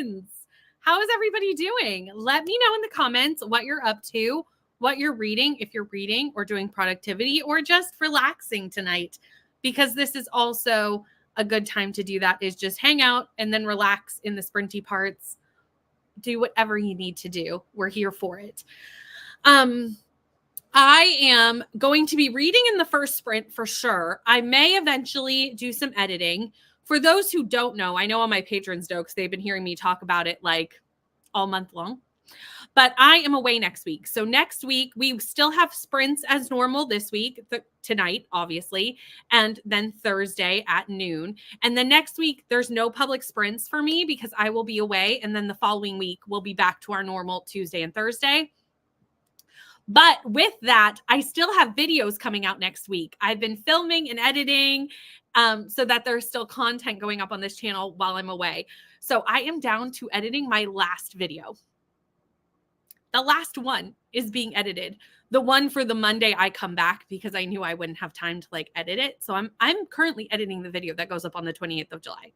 friends. How is everybody doing? Let me know in the comments what you're up to, what you're reading, if you're reading or doing productivity or just relaxing tonight, because this is also a good time to do that, is just hang out and then relax in the sprinty parts. Do whatever you need to do. We're here for it. I am going to be reading in the first sprint for sure. I may eventually do some editing. For those who don't know, I know all my patrons know because they've been hearing me talk about it like all month long. But I am away next week. So next week, we still have sprints as normal this week, tonight, obviously, and then Thursday at noon. And then next week, there's no public sprints for me because I will be away. And then the following week, we'll be back to our normal Tuesday and Thursday. But with that, I still have videos coming out next week. I've been filming and editing so that there's still content going up on this channel while I'm away. So I am down to editing my last video. The last one is being edited. The one for the Monday I come back because I knew I wouldn't have time to like edit it. So I'm currently editing the video that goes up on the 28th of July.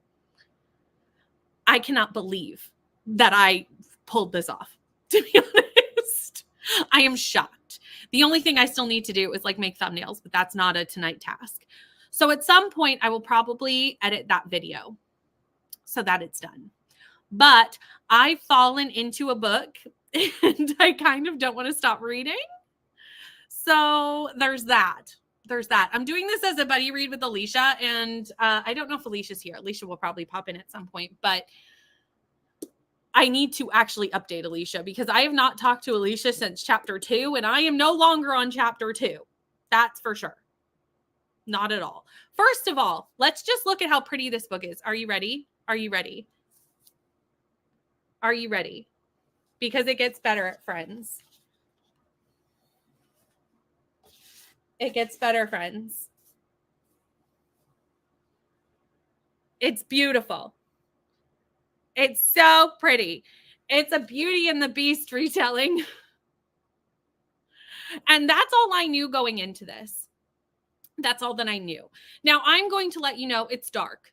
I cannot believe that I pulled this off, to be honest. I am shocked. The only thing I still need to do is like make thumbnails, but that's not a tonight task. So at some point I will probably edit that video so that it's done. But I've fallen into a book and I kind of don't want to stop reading. So there's that. I'm doing this as a buddy read with Alicia. And I don't know if Alicia's here. Alicia will probably pop in at some point. But I need to actually update Alicia because I have not talked to Alicia since chapter 2. And I am no longer on chapter 2. That's for sure. Not at all. First of all, let's just look at how pretty this book is. Are you ready? Are you ready? Are you ready? Because it gets better, friends. It gets better, friends. It's beautiful. It's so pretty. It's a Beauty and the Beast retelling. And that's all I knew going into this. That's all that I knew. Now, I'm going to let you know it's dark.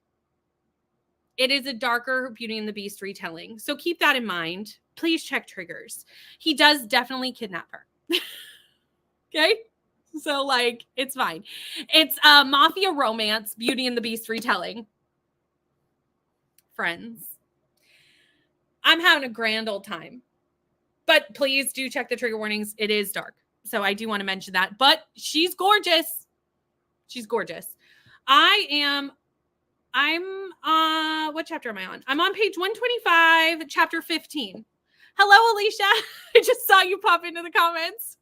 It is a darker Beauty and the Beast retelling. So keep that in mind. Please check triggers. He does definitely kidnap her. Okay? So, like, it's fine. It's a mafia romance, Beauty and the Beast retelling. Friends. I'm having a grand old time. But please do check the trigger warnings. It is dark. So I do want to mention that. But she's gorgeous. She's gorgeous. I'm what chapter am I on? I'm on page 125, chapter 15. Hello, Alicia. I just saw you pop into the comments.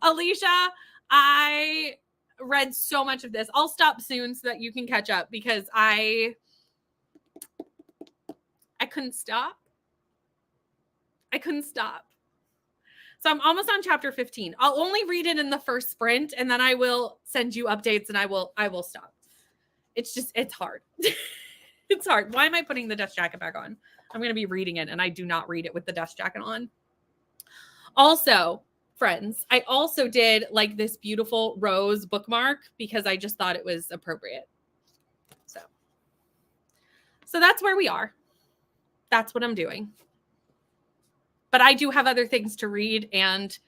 Alicia, I read so much of this. I'll stop soon so that you can catch up because I couldn't stop. I couldn't stop. So I'm almost on chapter 15. I'll only read it in the first sprint and then I will send you updates and I will stop. It's hard. It's hard. Why am I putting the dust jacket back on? I'm going to be reading it and I do not read it with the dust jacket on. Also, friends, I also did like this beautiful rose bookmark because I just thought it was appropriate. So that's where we are. That's what I'm doing. But I do have other things to read and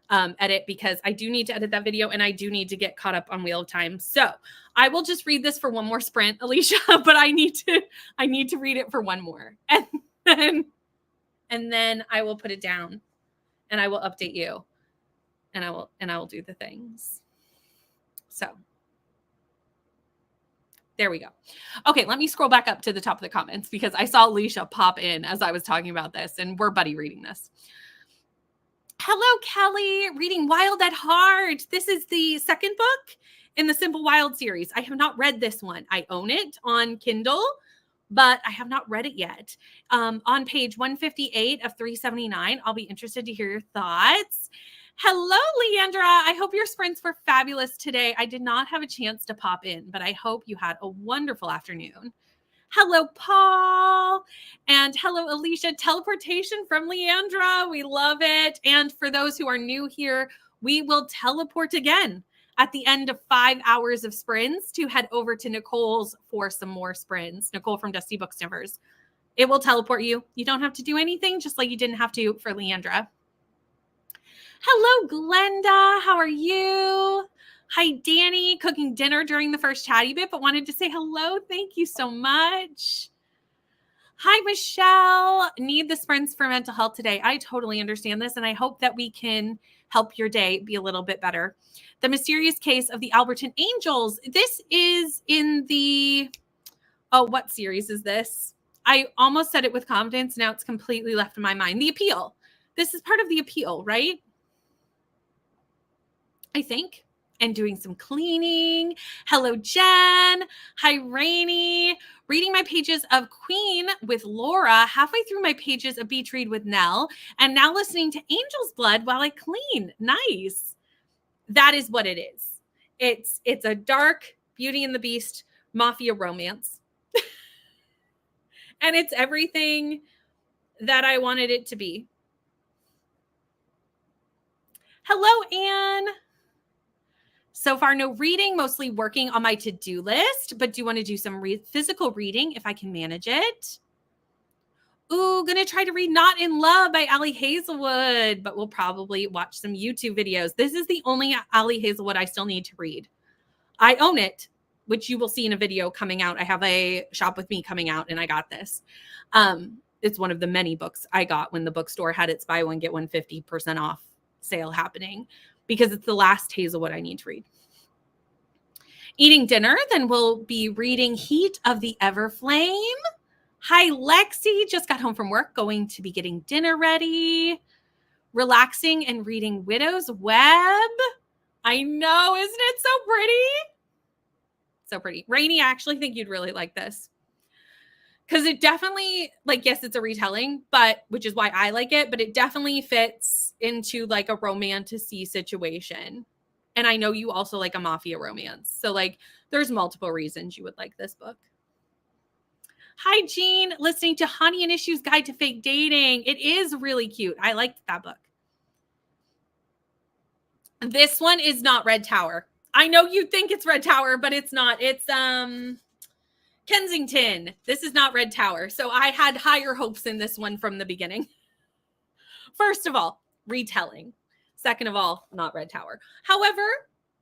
edit because I do need to edit that video and I do need to get caught up on Wheel of Time. So I will just read this for one more sprint, Alicia, but I need to read it for one more. And then I will put it down and I will update you and I will do the things. So there we go. Okay, let me scroll back up to the top of the comments because I saw Alicia pop in as I was talking about this and we're buddy reading this. Hello, Kelly, reading Wild at Heart. This is the second book in the Simple Wild series. I have not read this one. I own it on Kindle, but I have not read it yet. On page 158 of 379, I'll be interested to hear your thoughts. Hello, Leandra. I hope your sprints were fabulous today. I did not have a chance to pop in, but I hope you had a wonderful afternoon. Hello, Paul. And hello, Alicia. Teleportation from Leandra. We love it. And for those who are new here, we will teleport again at the end of 5 hours of sprints to head over to Nicole's for some more sprints. Nicole from Dusty Booksniffers. It will teleport you. You don't have to do anything, just like you didn't have to for Leandra. Hello, Glenda. How are you? Hi, Danny. Cooking dinner during the first chatty bit, but wanted to say hello. Thank you so much. Hi, Michelle. Need the sprints for mental health today. I totally understand this, and I hope that we can help your day be a little bit better. The mysterious case of the Alberton Angels. This is in the, what series is this? I almost said it with confidence. Now it's completely left in my mind. The Appeal. This is part of the Appeal, right? I think. And doing some cleaning. Hello, Jen. Hi, Rainy. Reading my pages of Queen with Laura, halfway through my pages of Beach Read with Nell, and now listening to Angel's Blood while I clean. Nice. That is what it is. It's a dark Beauty and the Beast mafia romance. And it's everything that I wanted it to be. Hello, Anne. So far, no reading, mostly working on my to-do list, but do want to do some physical reading if I can manage it. Ooh, gonna try to read Not in Love by Allie Hazelwood, but we'll probably watch some YouTube videos. This is the only Allie Hazelwood I still need to read. I own it, which you will see in a video coming out. I have a Shop With Me coming out, and I got this. It's one of the many books I got when the bookstore had its buy one, get one 50% off sale happening, because it's the last Hazelwood I need to read. Eating dinner, then we'll be reading Heat of the Everflame. Hi, Lexi. Just got home from work, going to be getting dinner ready. Relaxing and reading Widow's Web. I know, isn't it so pretty? So pretty. Rainy, I actually think you'd really like this. Because it definitely, like, yes, it's a retelling, but which is why I like it, but it definitely fits into like a romantic-y situation. And I know you also like a mafia romance. So like there's multiple reasons you would like this book. Hi, Jean. Listening to Honey and Issues Guide to Fake Dating. It is really cute. I liked that book. This one is not Red Tower. I know you think it's Red Tower, but it's not. It's Kensington. This is not Red Tower. So I had higher hopes in this one from the beginning. First of all, retelling. Second of all, not Red Tower. However,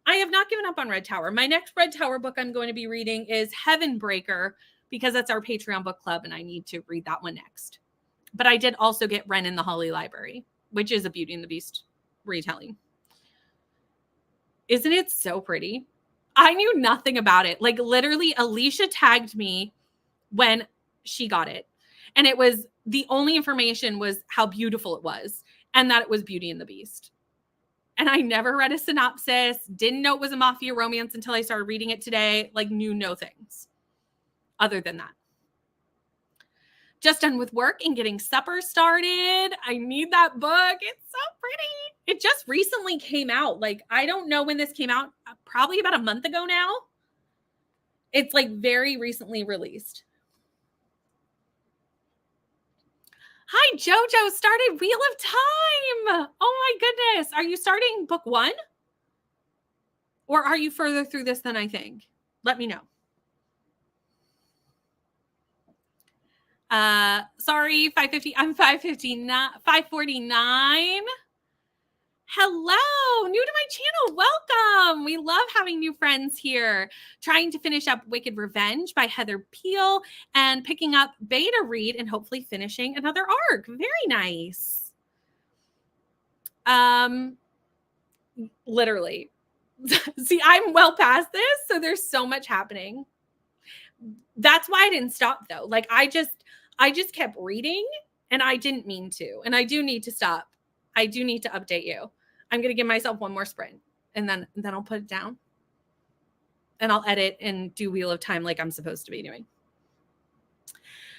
I have not given up on Red Tower. My next Red Tower book I'm going to be reading is Heavenbreaker, because that's our Patreon book club, and I need to read that one next. But I did also get Wren in the Holly Library, which is a Beauty and the Beast retelling. Isn't it so pretty? I knew nothing about it. Like literally, Alicia tagged me when she got it. And it was, the only information was how beautiful it was and that it was Beauty and the Beast. And I never read a synopsis, didn't know it was a mafia romance until I started reading it today, like knew no things other than that. Just done with work and getting supper started. I need that book. It's so pretty. It just recently came out. Like, I don't know when this came out, probably about a month ago now. It's like very recently released. Hi, Jojo started Wheel of Time. Oh my goodness. Are you starting book 1? Or are you further through this than I think? Let me know. Sorry, 550. I'm 559, 549. Hello, new to my channel. Welcome. We love having new friends here. Trying to finish up Wicked Revenge by Heather Peel and picking up Beta Read and hopefully finishing another arc. Very nice. Literally. See, I'm well past this, so there's so much happening. That's why I didn't stop though. Like I just kept reading and I didn't mean to. And I do need to stop. I do need to update you. I'm going to give myself one more sprint and then I'll put it down and I'll edit and do Wheel of Time like I'm supposed to be doing.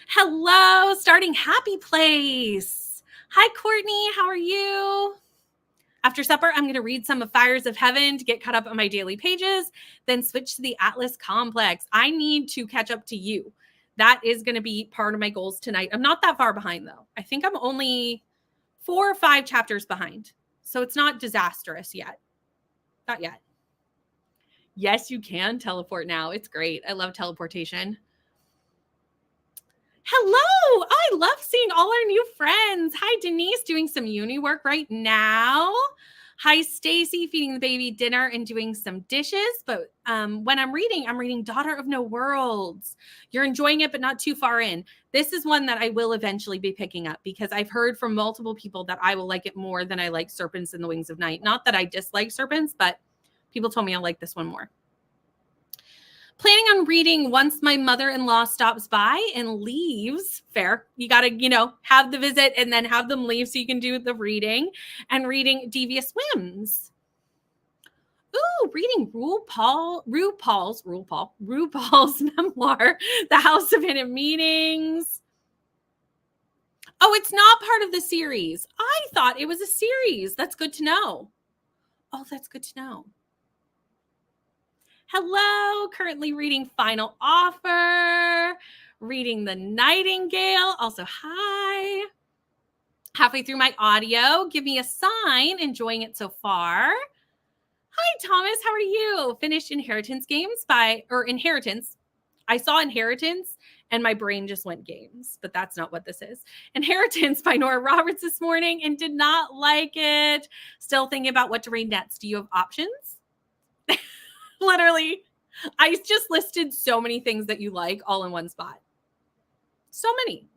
Hello, starting Happy Place. Hi, Courtney. How are you? After supper, I'm going to read some of Fires of Heaven to get caught up on my daily pages, then switch to the Atlas Complex. I need to catch up to you. That is going to be part of my goals tonight. I'm not that far behind, though. I think I'm only 4 or 5 chapters behind. So it's not disastrous yet. Not yet. Yes, you can teleport now. It's great. I love teleportation. Hello. I love seeing all our new friends. Hi, Denise, doing some uni work right now. Hi, Stacy, feeding the baby dinner and doing some dishes. But when I'm reading Daughter of No Worlds. You're enjoying it, but not too far in. This is one that I will eventually be picking up because I've heard from multiple people that I will like it more than I like Serpents in the Wings of Night. Not that I dislike Serpents, but people told me I like this one more. Planning on reading Once My Mother-in-Law Stops By and Leaves. Fair. You got to, have the visit and then have them leave so you can do the reading. And reading Devious Whims. Ooh, reading RuPaul's memoir, The House of Hidden Meanings. Oh, it's not part of the series. I thought it was a series. That's good to know. Oh, that's good to know. Hello, currently reading Final Offer, reading The Nightingale. Also, hi. Halfway through my audio. Give me a sign. Enjoying it so far. Hi, Thomas. How are you? Finished Inheritance. I saw Inheritance and my brain just went games, but that's not what this is. Inheritance by Nora Roberts this morning and did not like it. Still thinking about what to read next. Do you have options? Literally, I just listed so many things that you like all in one spot. So many.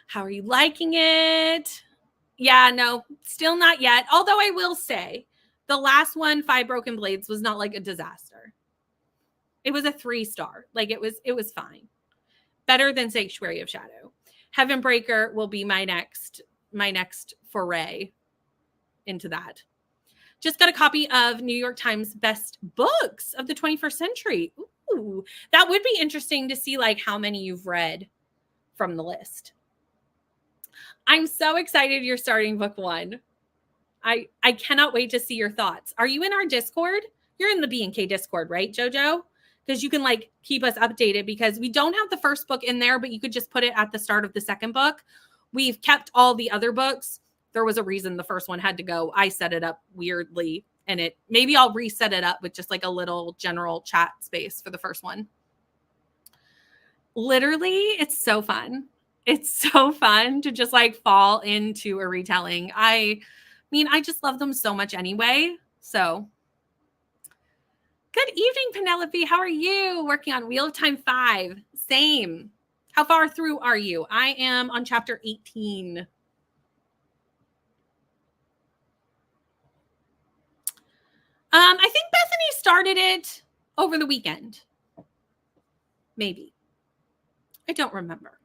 How are you liking it? Yeah, no, still not yet. Although I will say the last one, 5 Broken Blades, was not like a disaster. It was a 3-star. Like it was fine. Better than Sanctuary of Shadow. Heavenbreaker will be my next foray into that. Just got a copy of New York Times Best Books of the 21st Century. Ooh, that would be interesting to see like how many you've read from the list. I'm so excited you're starting book 1. I cannot wait to see your thoughts. Are you in our Discord? You're in the B&K Discord, right, Jojo? Because you can like keep us updated because we don't have the first book in there, but you could just put it at the start of the second book. We've kept all the other books. There was a reason the first one had to go. I set it up weirdly and maybe I'll reset it up with just like a little general chat space for the first one. Literally, it's so fun. It's so fun to just like fall into a retelling. I mean, I just love them so much anyway. So good evening, Penelope. How are you? Working on Wheel of Time 5. Same. How far through are you? I am on chapter 18. I think Bethany started it over the weekend. Maybe. I don't remember.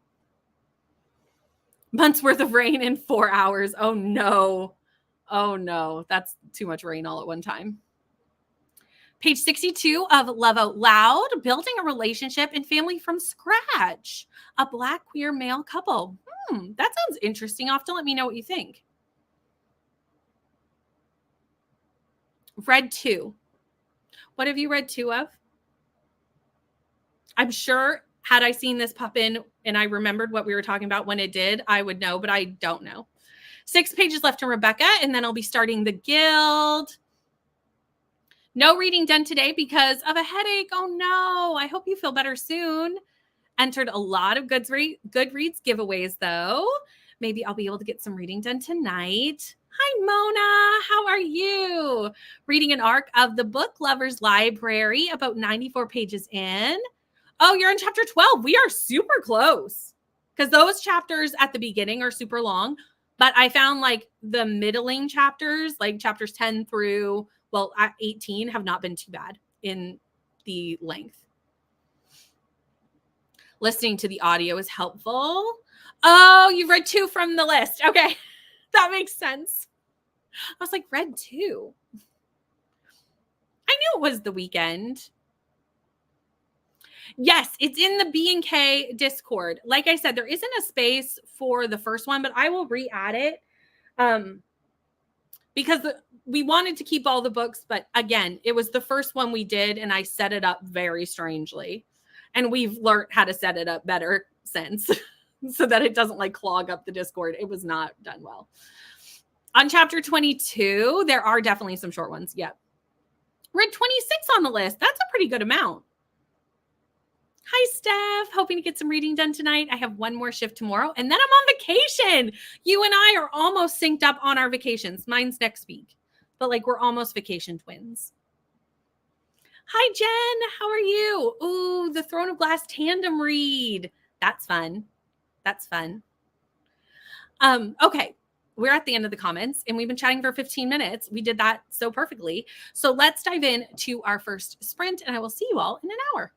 Months worth of rain in 4 hours. Oh, no. Oh, no. That's too much rain all at one time. Page 62 of Love Out Loud, Building a Relationship and Family from Scratch. A Black queer male couple. That sounds interesting. You'll have to let me know what you think. Read 2. What have you read 2 of? I'm sure had I seen this pop in and I remembered what we were talking about when it did, I would know, but I don't know. 6 pages left in Rebecca, and then I'll be starting the Guild. No reading done today because of a headache. Oh, no. I hope you feel better soon. Entered a lot of Goodreads giveaways, though. Maybe I'll be able to get some reading done tonight. Hi, Mona. How are you? Reading an arc of the Book Lovers Library, about 94 pages in. Oh, you're in chapter 12. We are super close because those chapters at the beginning are super long. But I found like the middling chapters, like chapters 10 through, 18 have not been too bad in the length. Listening to the audio is helpful. Oh, you've read 2 from the list. Okay. That makes sense. I was like, read 2. I knew it was the weekend. Yes, it's in the B&K Discord. Like I said, there isn't a space for the first one, but I will re-add it because we wanted to keep all the books. But again, it was the first one we did, and I set it up very strangely. And we've learned how to set it up better since so that it doesn't like clog up the Discord. It was not done well. On chapter 22, there are definitely some short ones. Yep. Read 26 on the list. That's a pretty good amount. Hi, Steph. Hoping to get some reading done tonight. I have one more shift tomorrow, and then I'm on vacation. You and I are almost synced up on our vacations. Mine's next week, but like we're almost vacation twins. Hi, Jen. How are you? Ooh, the Throne of Glass tandem read. That's fun. That's fun. Okay. We're at the end of the comments and we've been chatting for 15 minutes. We did that so perfectly. So let's dive in to our first sprint, and I will see you all in an hour.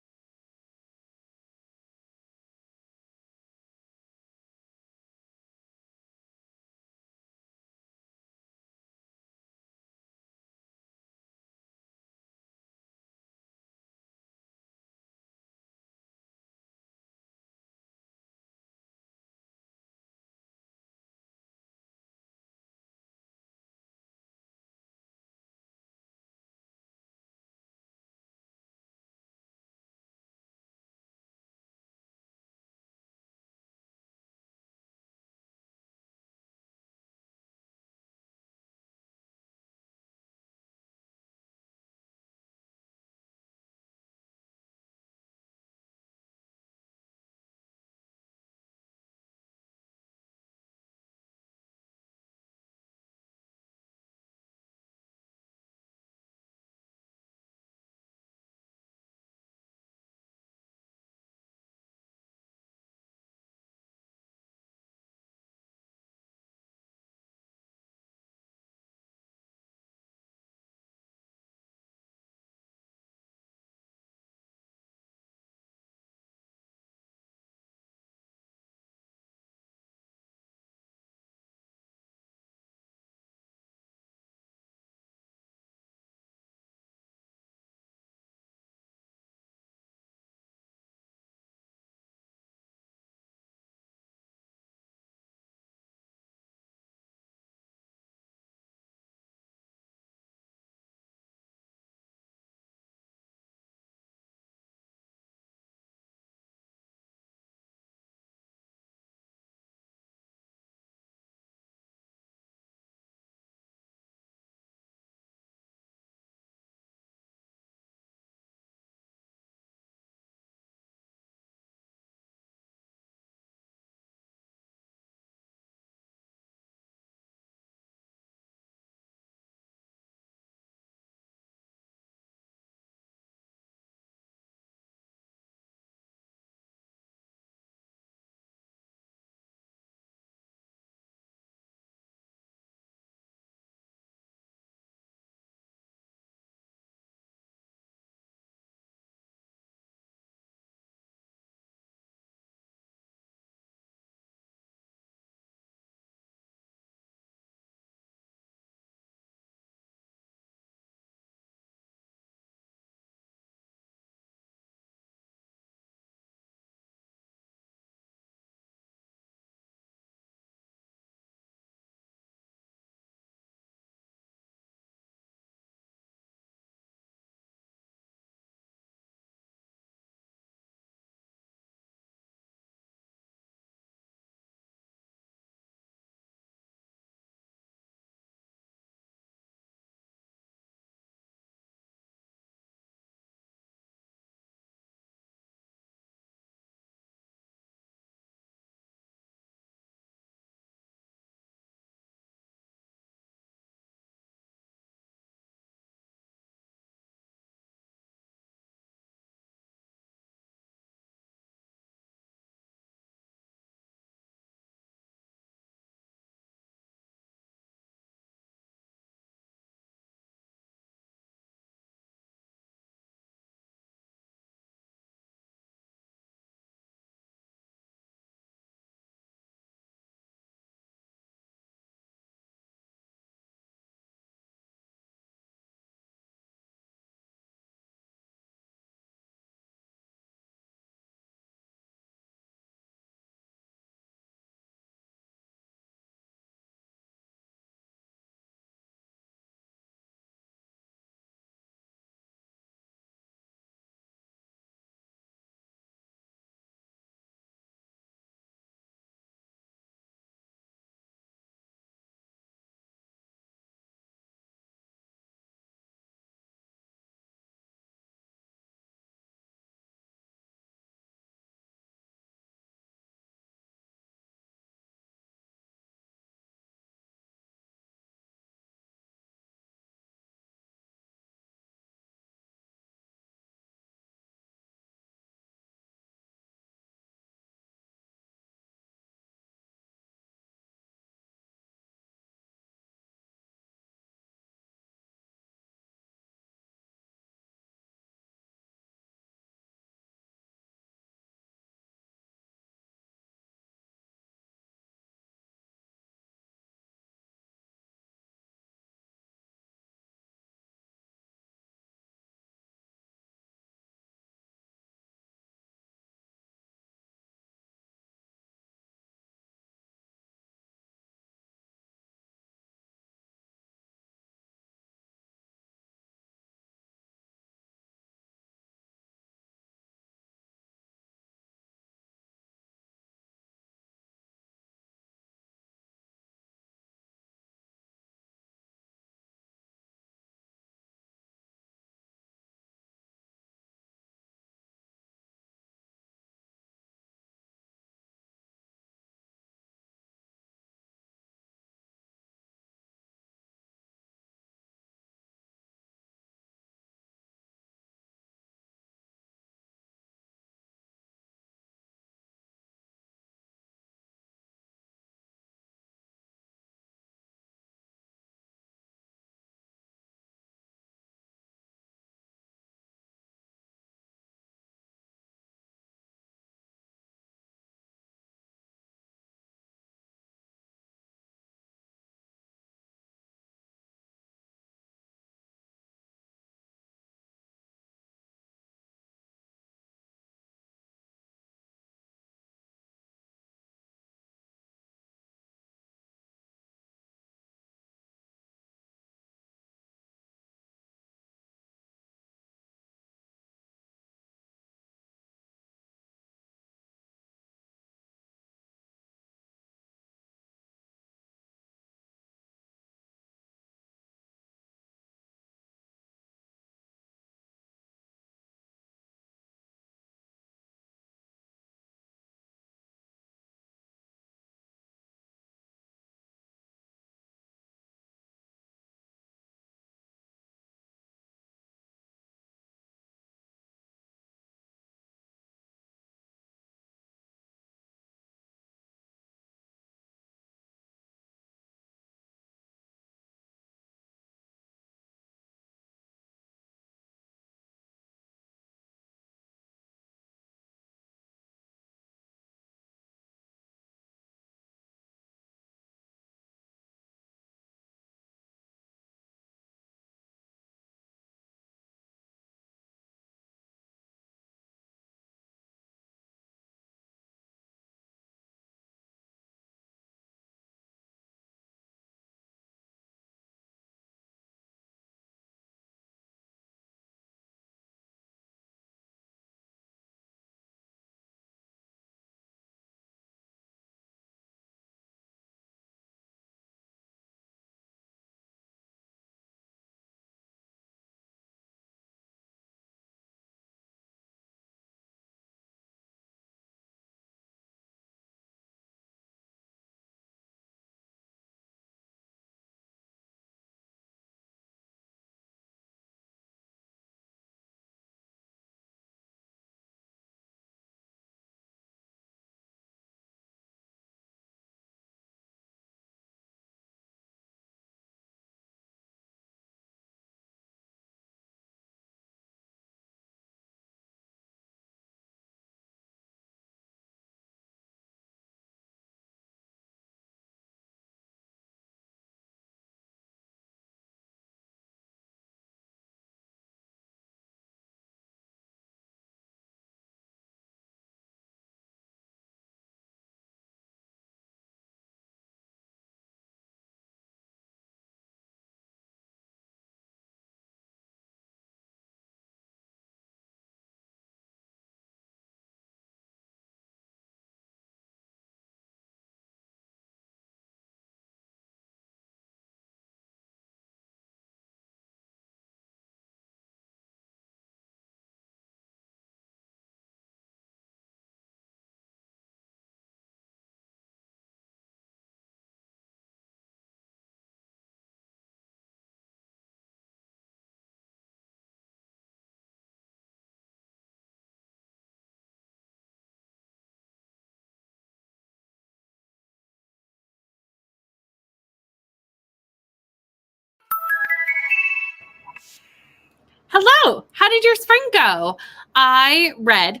Hello. How did your spring go? I read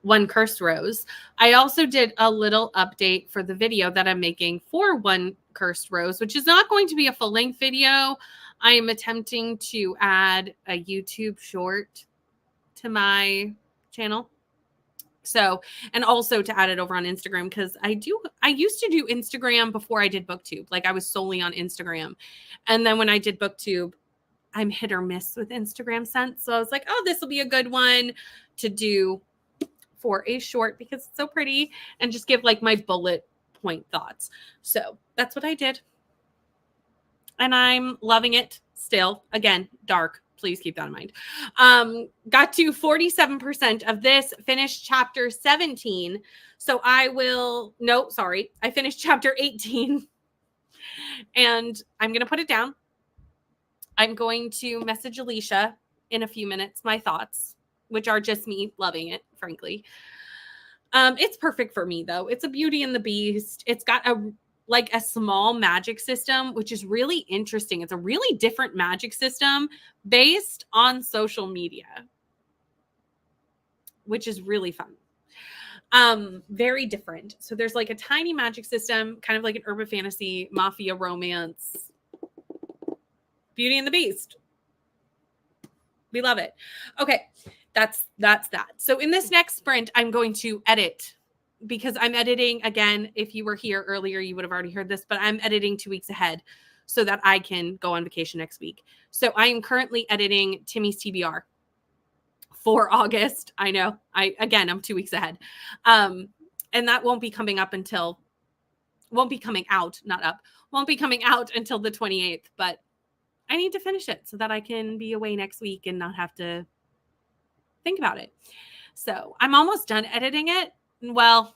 One Cursed Rose. I also did a little update for the video that I'm making for One Cursed Rose, which is not going to be a full-length video. I am attempting to add a YouTube short to my channel. So, and also to add it over on Instagram, because I used to do Instagram before I did BookTube. Like I was solely on Instagram. And then when I did BookTube, I'm hit or miss with Instagram sense. So I was like, oh, this will be a good one to do for a short because it's so pretty and just give like my bullet point thoughts. So that's what I did. And I'm loving it still. Again, dark. Please keep that in mind. Got to 47% of this, finished chapter 17. So I finished chapter 18 and I'm going to put it down. I'm going to message Alicia in a few minutes, my thoughts, which are just me loving it, frankly. It's perfect for me though. It's a Beauty and the Beast. It's got a small magic system, which is really interesting. It's a really different magic system based on social media, which is really fun. Very different. So there's like a tiny magic system, kind of like an urban fantasy, mafia romance, Beauty and the Beast. We love it. Okay, that's that. So in this next sprint, I'm going to edit because I'm editing again. If you were here earlier, you would have already heard this, but I'm editing 2 weeks ahead so that I can go on vacation next week. So I am currently editing Timmy's TBR for August. I know. I'm 2 weeks ahead. And that won't be coming out until the 28th, but I need to finish it so that I can be away next week and not have to think about it. So I'm almost done editing it. Well,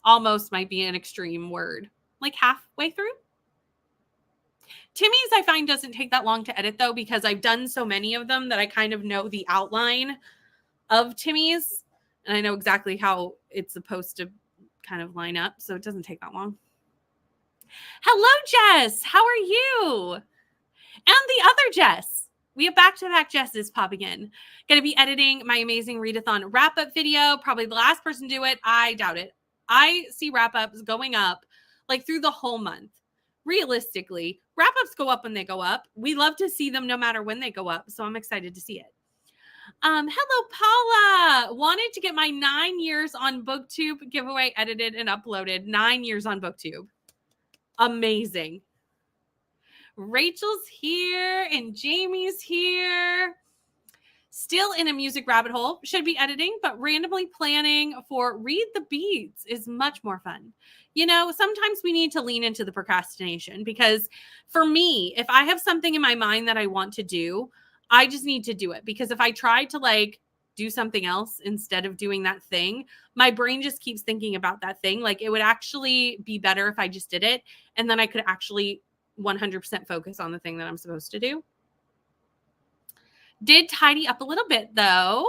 almost might be an extreme word, like halfway through. Timmy's, I find, doesn't take that long to edit though, because I've done so many of them that I kind of know the outline of Timmy's and I know exactly how it's supposed to kind of line up. So it doesn't take that long. Hello, Jess. How are you? And the other Jess. We have back-to-back Jesses popping in. Going to be editing my amazing Readathon wrap-up video. Probably the last person to do it. I doubt it. I see wrap-ups going up like through the whole month. Realistically, wrap-ups go up when they go up. We love to see them no matter when they go up. So I'm excited to see it. Hello, Paula. Wanted to get my 9 years on BookTube giveaway edited and uploaded. 9 years on BookTube. Amazing. Rachel's here and Jamie's here. Still in a music rabbit hole. Should be editing, but randomly planning for Read the Beats is much more fun. You know, sometimes we need to lean into the procrastination because for me, if I have something in my mind that I want to do, I just need to do it. Because if I try to like do something else instead of doing that thing, my brain just keeps thinking about that thing. Like it would actually be better if I just did it. And then I could actually 100% focus on the thing that I'm supposed to do. Did tidy up a little bit though.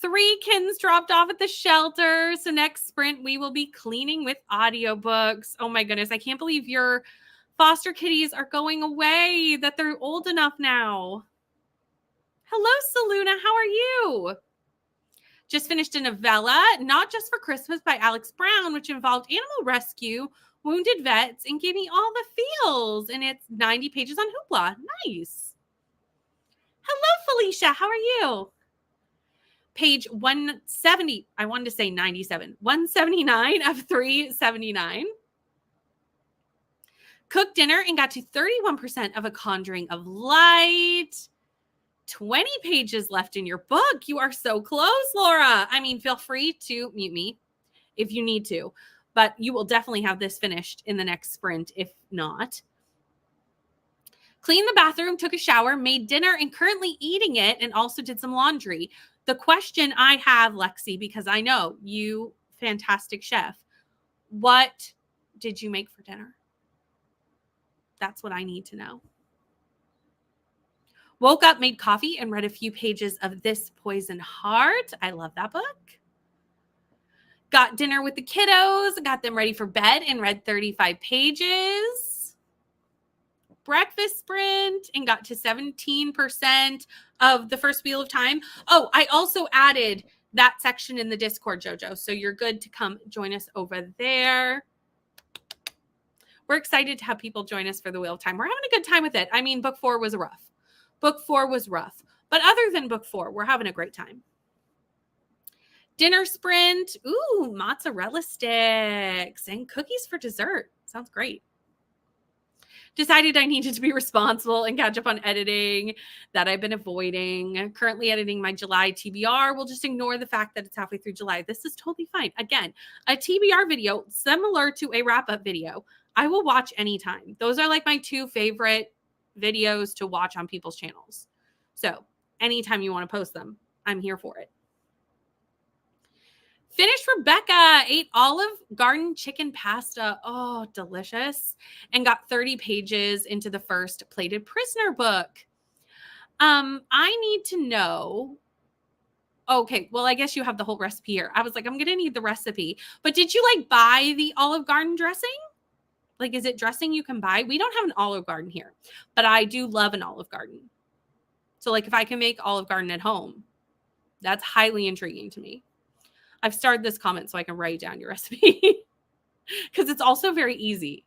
3 kittens dropped off at the shelter. So next sprint, we will be cleaning with audiobooks. Oh my goodness. I can't believe your foster kitties are going away, that they're old enough now. Hello, Saluna. How are you? Just finished a novella, Not Just for Christmas by Alex Brown, which involved animal rescue, wounded vets, and gave me all the feels. And it's 90 pages on Hoopla. Nice. Hello, Felicia. How are you? Page 170. I wanted to say 97. 179 of 379. Cooked dinner and got to 31% of A Conjuring of Light. 20 pages left in your book. You are so close, Laura. I mean, feel free to mute me if you need to, but you will definitely have this finished in the next sprint, if not. Cleaned the bathroom, took a shower, made dinner, and currently eating it, and also did some laundry. The question I have, Lexi, because I know you, fantastic chef, what did you make for dinner? That's what I need to know. Woke up, made coffee, and read a few pages of This Poison Heart. I love that book. Got dinner with the kiddos, got them ready for bed, and read 35 pages. breakfast sprint and got to 17% of the first Wheel of Time. Oh, I also added that section in the Discord, JoJo. So you're good to come join us over there. We're excited to have people join us for the Wheel of Time. We're having a good time with it. I mean, book 4 was rough. Book 4 was rough. But other than book 4, we're having a great time. Dinner sprint. Ooh, mozzarella sticks and cookies for dessert. Sounds great. Decided I needed to be responsible and catch up on editing that I've been avoiding. Currently editing my July TBR. We'll just ignore the fact that it's halfway through July. This is totally fine. Again, a TBR video similar to a wrap-up video, I will watch anytime. Those are like my 2 favorite videos to watch on people's channels. So anytime you want to post them, I'm here for it. Finished Rebecca, ate Olive Garden chicken pasta. Oh, delicious. And got 30 pages into the first Plated Prisoner book. I need to know. Okay, well, I guess you have the whole recipe here. I was like, I'm going to need the recipe. But did you like buy the Olive Garden dressing? Like, is it dressing you can buy? We don't have an Olive Garden here, but I do love an Olive Garden. So like if I can make Olive Garden at home, that's highly intriguing to me. I've started this comment so I can write down your recipe because it's also very easy,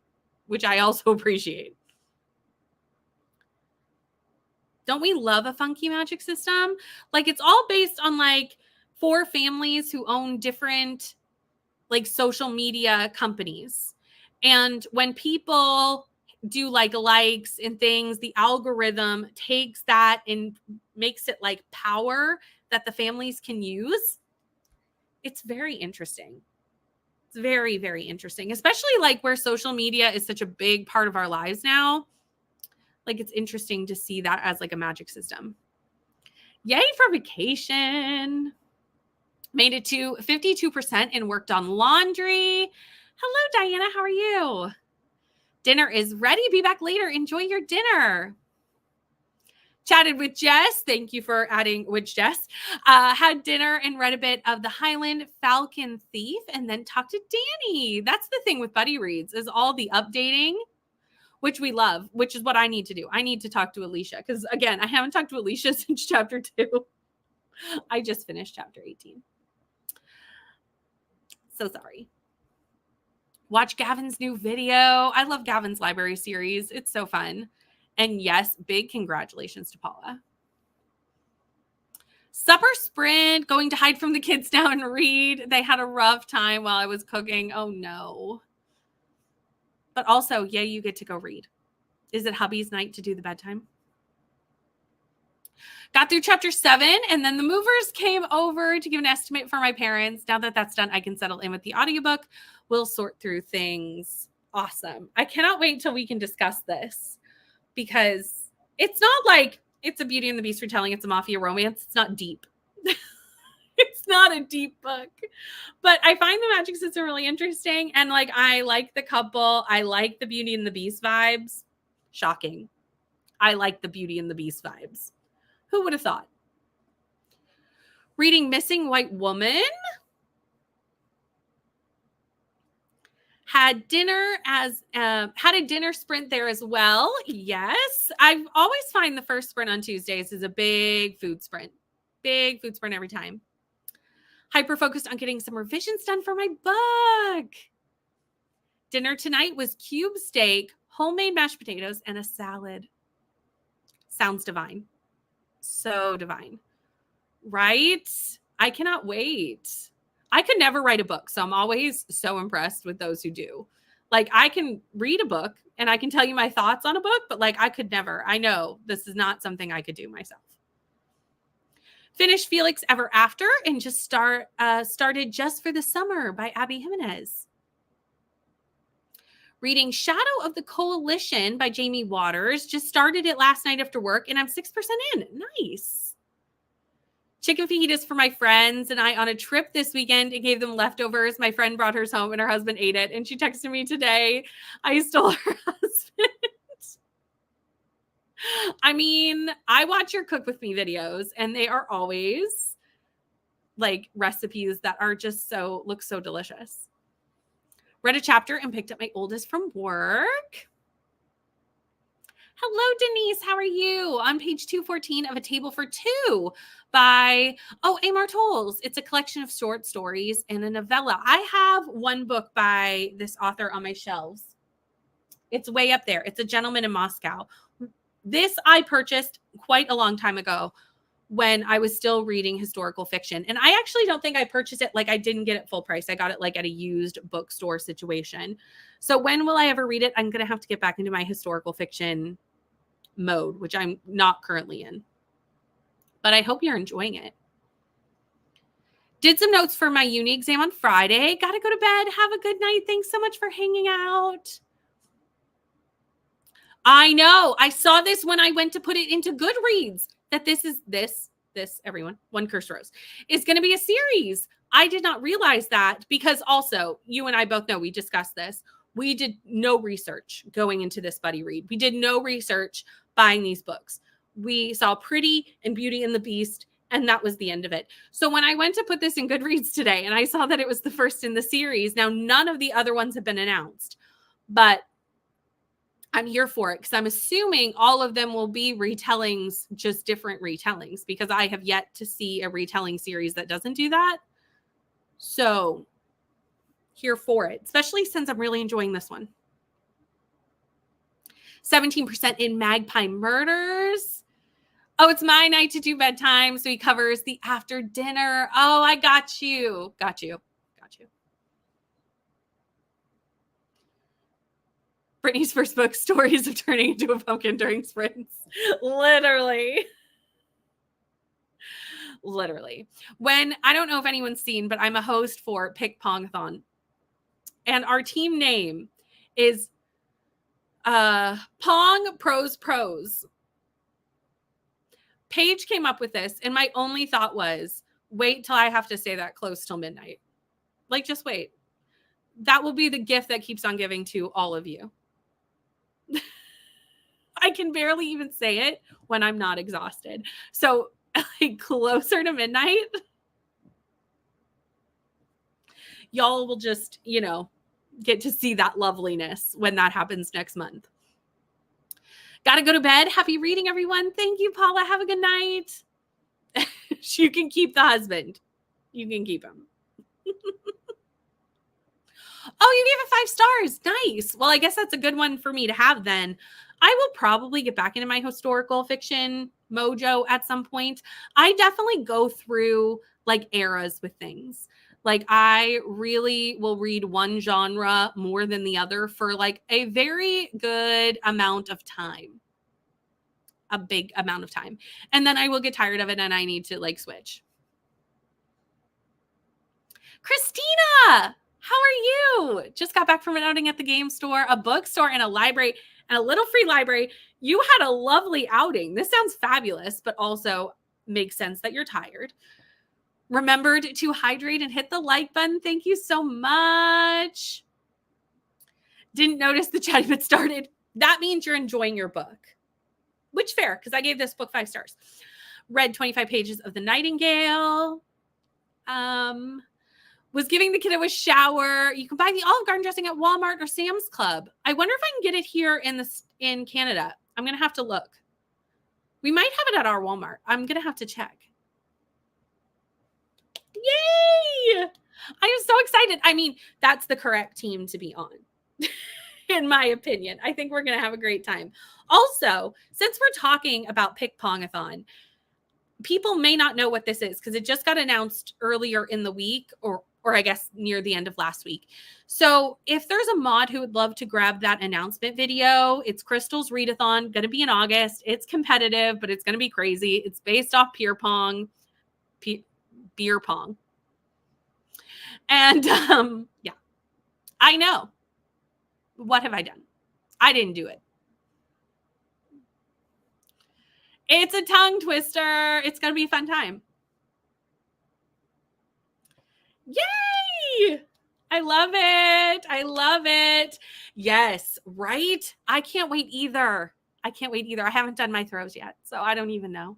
which I also appreciate. Don't we love a funky magic system? Like it's all based on like 4 families who own different like social media companies. And when people do like likes and things, the algorithm takes that and makes it like power that the families can use. It's very interesting. It's very, very interesting, especially like where social media is such a big part of our lives now. Like it's interesting to see that as like a magic system. Yay for vacation. Made it to 52% and worked on laundry. Hello, Diana. How are you? Dinner is ready. Be back later. Enjoy your dinner. Chatted with Jess. Thank you for adding with Jess. Had dinner and read a bit of The Highland Falcon Thief and then talked to Danny. That's the thing with buddy reads is all the updating, which we love, which is what I need to do. I need to talk to Alicia because, again, I haven't talked to Alicia since chapter 2. I just finished chapter 18. So sorry. Watch Gavin's new video. I love Gavin's library series. It's so fun. And yes, big congratulations to Paula. Supper sprint, going to hide from the kids now and read. They had a rough time while I was cooking. Oh no. But also, yeah, you get to go read. Is it hubby's night to do the bedtime? Got through chapter 7, and then the movers came over to give an estimate for my parents. Now that that's done, I can settle in with the audiobook. We'll sort through things. Awesome. I cannot wait till we can discuss this because it's not like it's a Beauty and the Beast retelling. It's a mafia romance. It's not deep. It's not a deep book, but I find the magic system really interesting. And like, I like the couple. I like the Beauty and the Beast vibes. Shocking. I like the Beauty and the Beast vibes. Who would have thought? Reading Missing White Woman. Had a dinner sprint there as well. Yes. I always find the first sprint on Tuesdays is a big food sprint. Big food sprint every time. Hyper focused on getting some revisions done for my book. Dinner tonight was cube steak, homemade mashed potatoes, and a salad. Sounds divine. So divine. Right? I cannot wait. I could never write a book, so I'm always so impressed with those who do. Like, I can read a book and I can tell you my thoughts on a book, but like, I could never. I know this is not something I could do myself. Finished Felix Ever After and just started Just for the Summer by Abby Jimenez. Reading Shadow of the Coalition by Jamie Waters. Just started it last night after work, and I'm 6% in. Nice. Chicken fajitas for my friends and I on a trip this weekend and gave them leftovers. My friend brought hers home, and her husband ate it, and she texted me today. I stole her husband. I mean, I watch your cook with me videos, and they are always like recipes that are just look so delicious. Read a chapter and picked up my oldest from work. Hello, Denise. How are you? On page 214 of A Table for Two by, Amar Tolles. It's a collection of short stories and a novella. I have one book by this author on my shelves. It's way up there. It's A Gentleman in Moscow. This I purchased quite a long time ago when I was still reading historical fiction. And I actually don't think I purchased it. Like, I didn't get it full price. I got it like at a used bookstore situation. So when will I ever read it? I'm going to have to get back into my historical fiction mode, which I'm not currently in. But I hope you're enjoying it. Did some notes for my uni exam on Friday. Got to go to bed. Have a good night. Thanks so much for hanging out. I know. I saw this when I went to put it into Goodreads, that this everyone, One Cursed Rose, is going to be a series. I did not realize that, because also you and I both know, we discussed this. We did no research going into this buddy read. We did no research buying these books. We saw Pretty and Beauty and the Beast, and that was the end of it. So when I went to put this in Goodreads today and I saw that it was the first in the series, now none of the other ones have been announced, but I'm here for it because I'm assuming all of them will be retellings, just different retellings, because I have yet to see a retelling series that doesn't do that. So here for it, especially since I'm really enjoying this one. 17% in Magpie Murders. Oh, it's my night to do bedtime. So he covers the after dinner. Oh, I got you. Got you. Brittany's first book, Stories of Turning into a Pumpkin During Sprints. Literally. When, I don't know if anyone's seen, but I'm a host for Pick Pongathon. And our team name is Pong Pros. Paige came up with this, and my only thought was, wait till I have to say that close till midnight. Like, just wait. That will be the gift that keeps on giving to all of you. I can barely even say it when I'm not exhausted. So, like, closer to midnight, y'all will just, get to see that loveliness when that happens next month. Gotta go to bed. Happy reading, everyone. Thank you, Paula. Have a good night. You can keep the husband. You can keep him. Oh, you gave it 5 stars. Nice. Well, I guess that's a good one for me to have then. I will probably get back into my historical fiction mojo at some point. I definitely go through like eras with things. Like, I really will read one genre more than the other for like a very good amount of time. A big amount of time. And then I will get tired of it and I need to like switch. Christina, how are you? Just got back from an outing at the game store, a bookstore, and a library, and a little free library. You had a lovely outing. This sounds fabulous, but also makes sense that you're tired. Remembered to hydrate and hit the like button. Thank you so much. Didn't notice the chat even started. That means you're enjoying your book. Which fair, because I gave this book 5 stars. Read 25 pages of The Nightingale. Was giving the kiddo a shower. You can buy the Olive Garden dressing at Walmart or Sam's Club. I wonder if I can get it here in Canada. I'm going to have to look. We might have it at our Walmart. I'm going to have to check. Yay! I am so excited. I mean, that's the correct team to be on, in my opinion. I think we're going to have a great time. Also, since we're talking about Pick Pongathon, people may not know what this is because it just got announced earlier in the week, or I guess near the end of last week. So if there's a mod who would love to grab that announcement video, it's Crystal's Readathon, going to be in August. It's competitive, but it's going to be crazy. It's based off beer pong. And yeah, I know. What have I done? I didn't do it. It's a tongue twister. It's going to be a fun time. Yay! I love it. Yes, right? I can't wait either. I haven't done my throws yet, so I don't even know.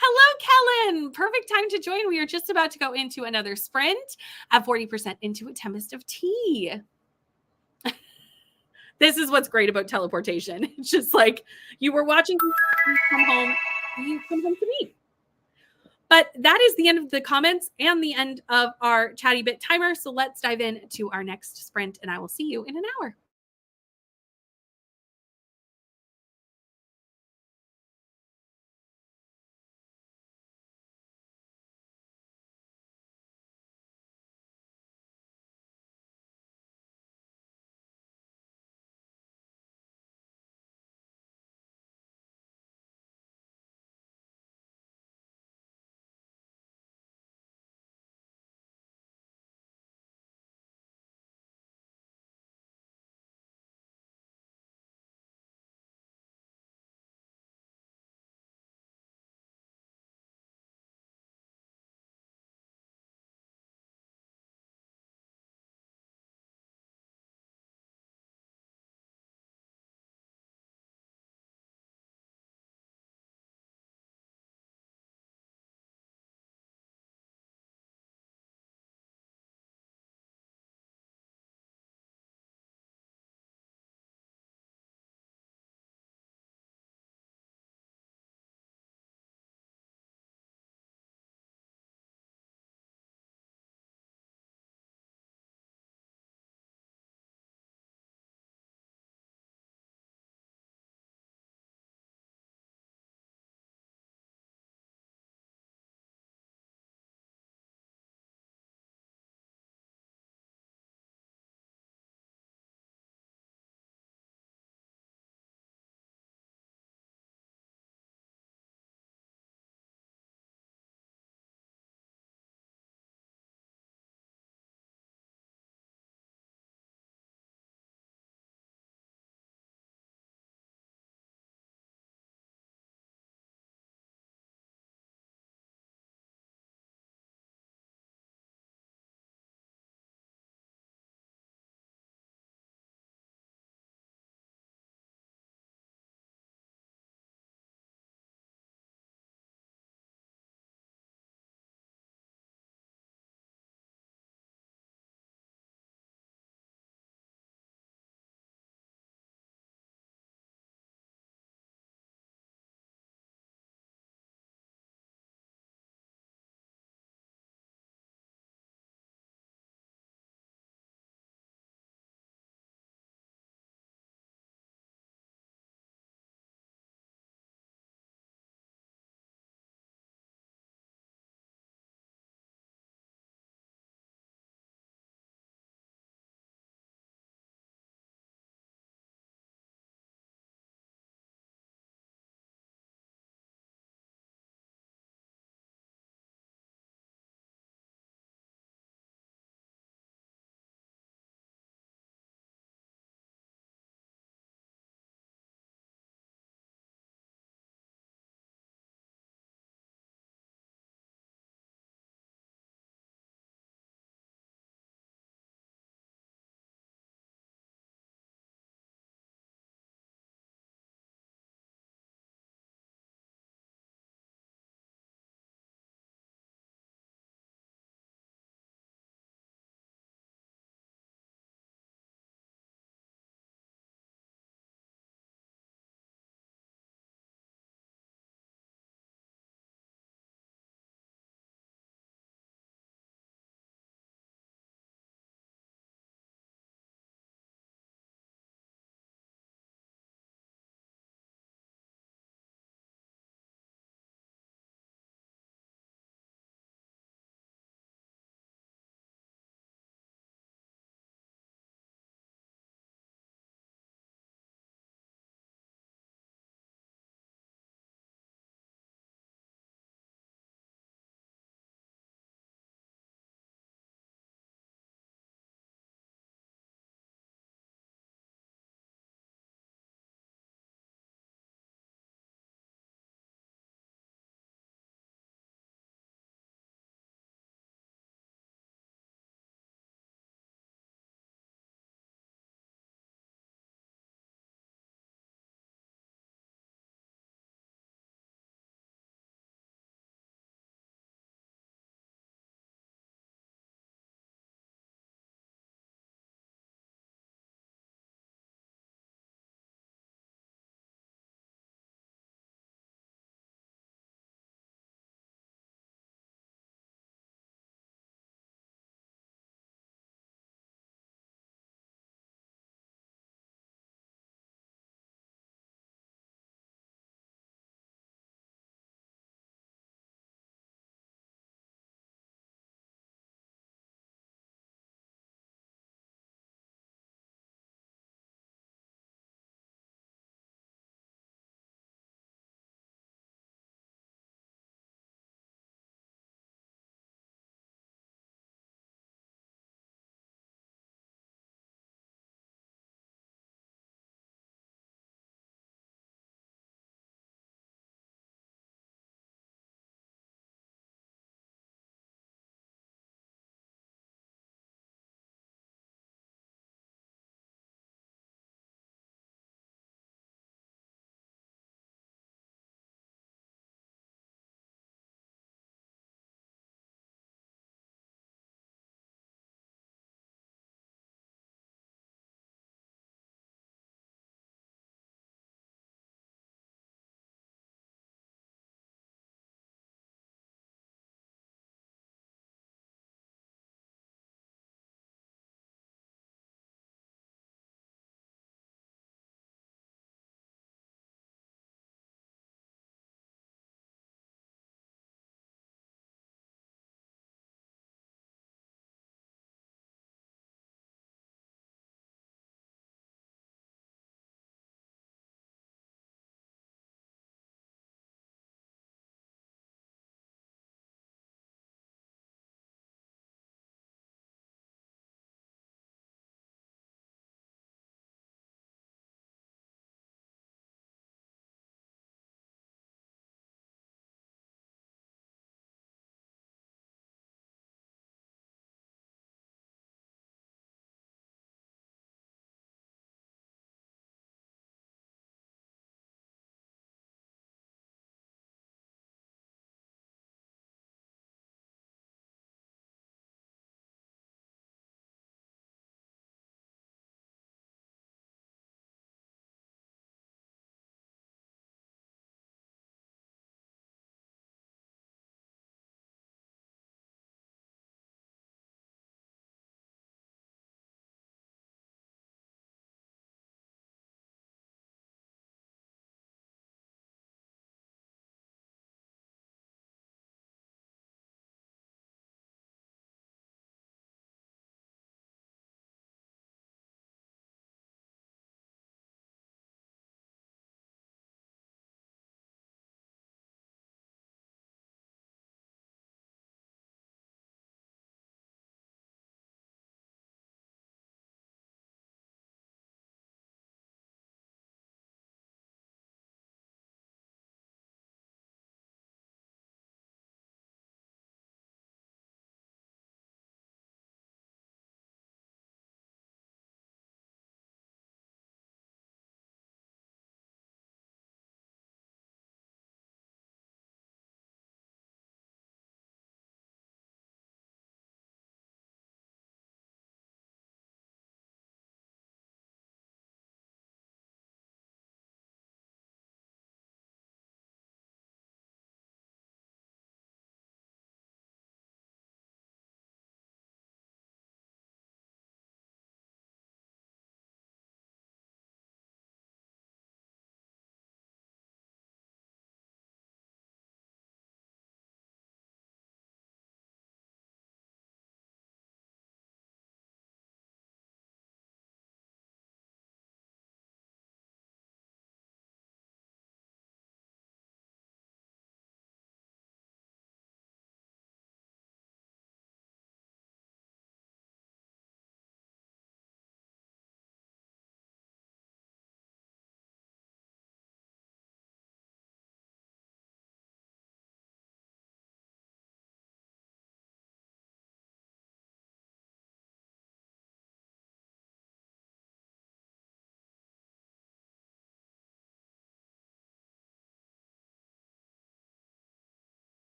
Hello, Kellen. Perfect time to join. We are just about to go into another sprint at 40% into a Tempest of Tea. This is what's great about teleportation. It's just like you were watching, you come home, you come home to me. But that is the end of the comments and the end of our chatty bit timer. So let's dive in to our next sprint, and I will see you in an hour.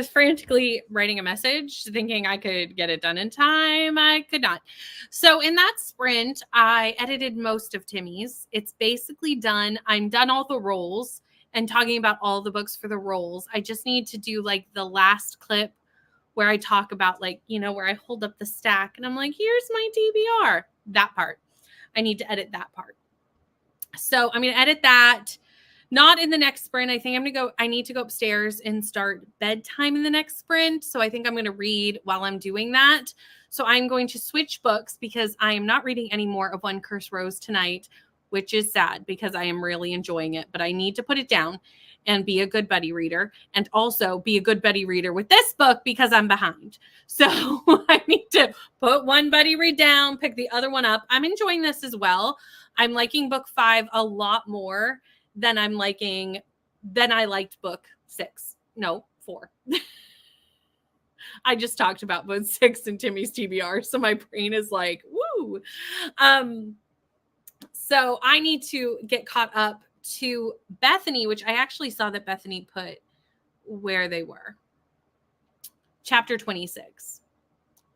was frantically writing a message thinking I could get it done in time. I could not. So in that sprint, I edited most of Timmy's. It's basically done. I'm done all the roles and talking about all the books for the roles. I just need to do like the last clip where I talk about like, where I hold up the stack and I'm like, here's my TBR. That part. I need to edit that part. So I'm going to edit that. Not in the next sprint. I think I need to go upstairs and start bedtime in the next sprint. So I think I'm going to read while I'm doing that. So I'm going to switch books because I am not reading any more of One Cursed Rose tonight, which is sad because I am really enjoying it, but I need to put it down and be a good buddy reader and also be a good buddy reader with this book because I'm behind. So I need to put one buddy read down, pick the other one up. I'm enjoying this as well. I'm liking book 5 a lot more than I liked book 6. No, 4. I just talked about both 6 and Timmy's TBR. So my brain is like, woo. So I need to get caught up to Bethany, which I actually saw that Bethany put where they were. Chapter 26.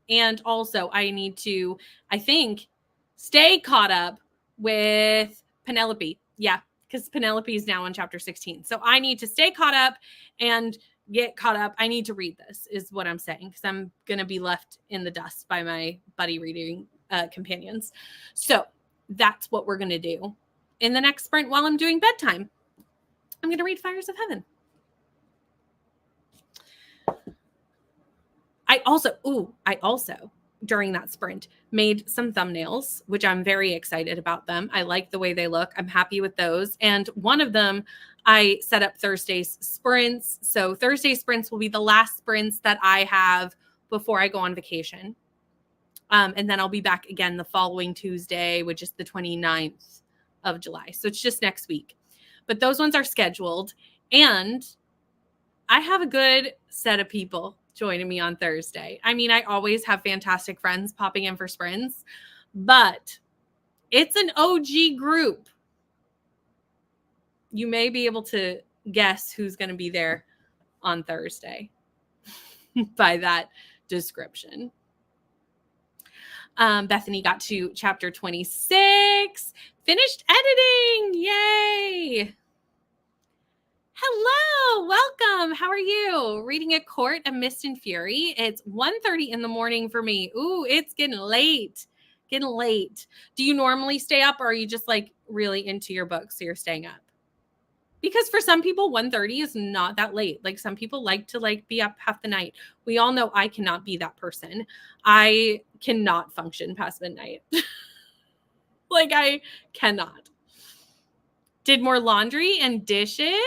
And also I need to, I think, stay caught up with Penelope. Yeah, because Penelope is now on chapter 16. So I need to stay caught up and get caught up. I need to read this is what I'm saying because I'm going to be left in the dust by my buddy reading companions. So that's what we're going to do. In the next sprint while I'm doing bedtime, I'm going to read Fires of Heaven. I also, during that sprint, made some thumbnails, which I'm very excited about them. I like the way they look. I'm happy with those. And one of them, I set up Thursday's sprints. So Thursday sprints will be the last sprints that I have before I go on vacation. And then I'll be back again the following Tuesday, which is the 29th of July. So it's just next week. But those ones are scheduled. And I have a good set of people joining me on Thursday. I mean, I always have fantastic friends popping in for sprints, but it's an OG group. You may be able to guess who's going to be there on Thursday by that description. Bethany got to chapter 26, finished editing. Yay. Hello, welcome. How are you? Reading at Court of Mist and Fury. It's 1:30 in the morning for me. Ooh, it's getting late. Do you normally stay up or are you just like really into your book so you're staying up? Because for some people 1:30 is not that late. Like some people like to like be up half the night. We all know I cannot be that person. I cannot function past midnight. Like I cannot. Did more laundry and dishes.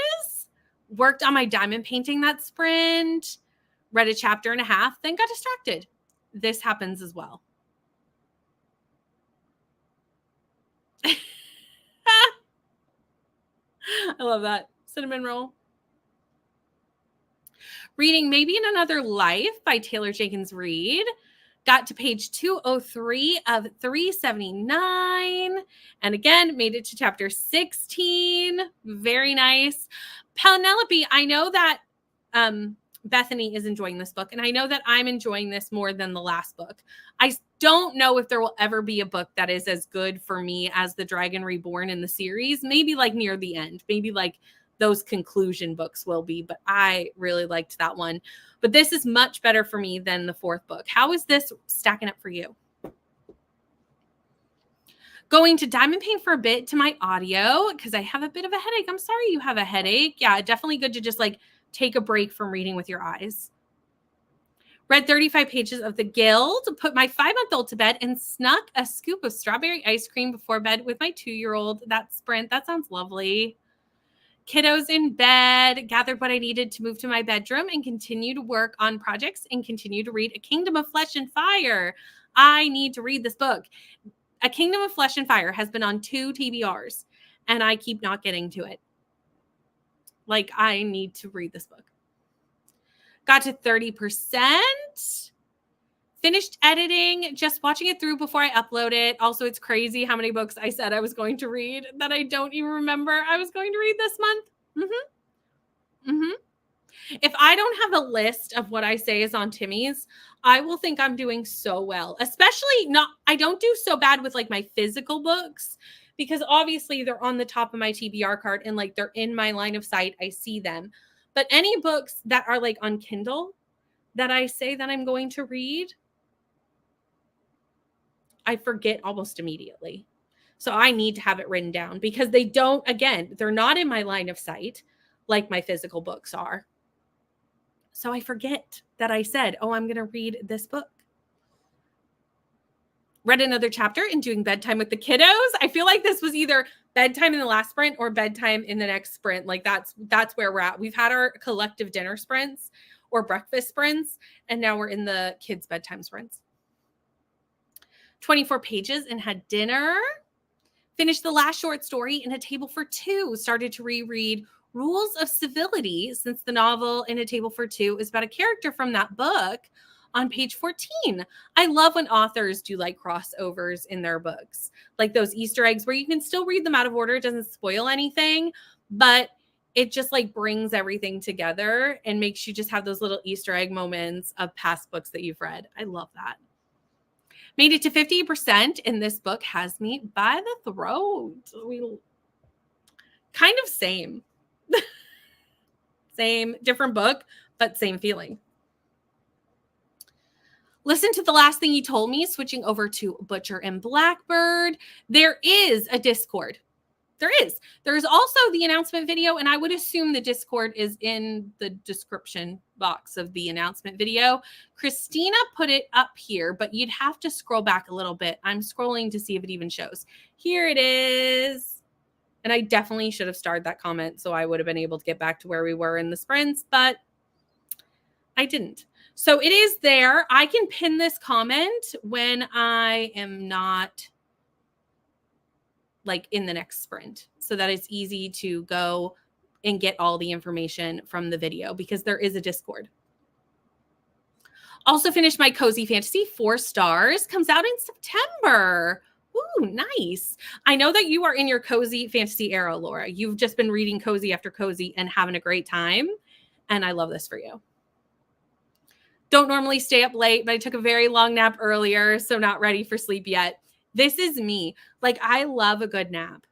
Worked on my diamond painting that sprint, read a chapter and a half, then got distracted. This happens as well. I love that. Cinnamon roll. Reading Maybe in Another Life by Taylor Jenkins Reid. Got to page 203 of 379. And again, made it to chapter 16. Very nice. Penelope, I know that Bethany is enjoying this book. And I know that I'm enjoying this more than the last book. I don't know if there will ever be a book that is as good for me as The Dragon Reborn in the series. Maybe like near the end. Maybe like those conclusion books will be. But I really liked that one. But this is much better for me than the 4th book. How is this stacking up for you? Going to diamond paint for a bit to my audio because I have a bit of a headache. I'm sorry you have a headache. Yeah, definitely good to just like take a break from reading with your eyes. Read 35 pages of The Guild, put my 5-month-old to bed, and snuck a scoop of strawberry ice cream before bed with my 2-year-old. That sprint, that sounds lovely. Kiddos in bed, gathered what I needed to move to my bedroom and continue to work on projects and continue to read A Kingdom of Flesh and Fire. I need to read this book. A Kingdom of Flesh and Fire has been on 2 TBRs, and I keep not getting to it. Like, I need to read this book. Got to 30%. Finished editing, just watching it through before I upload it. Also, it's crazy how many books I said I was going to read that I don't even remember I was going to read this month. If I don't have a list of what I say is on Timmy's, I will think I'm doing so well. Especially I don't do so bad with like my physical books because obviously they're on the top of my TBR card and like they're in my line of sight. I see them. But any books that are like on Kindle that I say that I'm going to read, I forget almost immediately. So I need to have it written down because they're not in my line of sight like my physical books are. So I forget that I said, oh, I'm going to read this book. Read another chapter and doing bedtime with the kiddos. I feel like this was either bedtime in the last sprint or bedtime in the next sprint. Like that's where we're at. We've had our collective dinner sprints or breakfast sprints, and now we're in the kids' bedtime sprints. 24 pages and had dinner. Finished the last short story in A Table for Two. Started to reread Rules of Civility since the novel In a Table for Two is about a character from that book on page 14. I love when authors do like crossovers in their books, like those Easter eggs where you can still read them out of order. It doesn't spoil anything, but it just like brings everything together and makes you just have those little Easter egg moments of past books that you've read. I love that. Made it to 50%, and this book has me by the throat. We kind of same. Same, different book, but same feeling. Listen to the last thing you told me, switching over to Butcher and Blackbird. There is a Discord. There is. There's also the announcement video, and I would assume the Discord is in the description box of the announcement video. Christina put it up here, but you'd have to scroll back a little bit. I'm scrolling to see if it even shows. Here it is. And I definitely should have starred that comment so I would have been able to get back to where we were in the sprints, but I didn't. So it is there. I can pin this comment when I am not like in the next sprint so that it's easy to go and get all the information from the video because there is a Discord. Also finished my Cozy Fantasy, 4 stars, comes out in September. Ooh, nice. I know that you are in your Cozy Fantasy era, Laura. You've just been reading Cozy after Cozy and having a great time. And I love this for you. Don't normally stay up late, but I took a very long nap earlier, so not ready for sleep yet. This is me. Like, I love a good nap.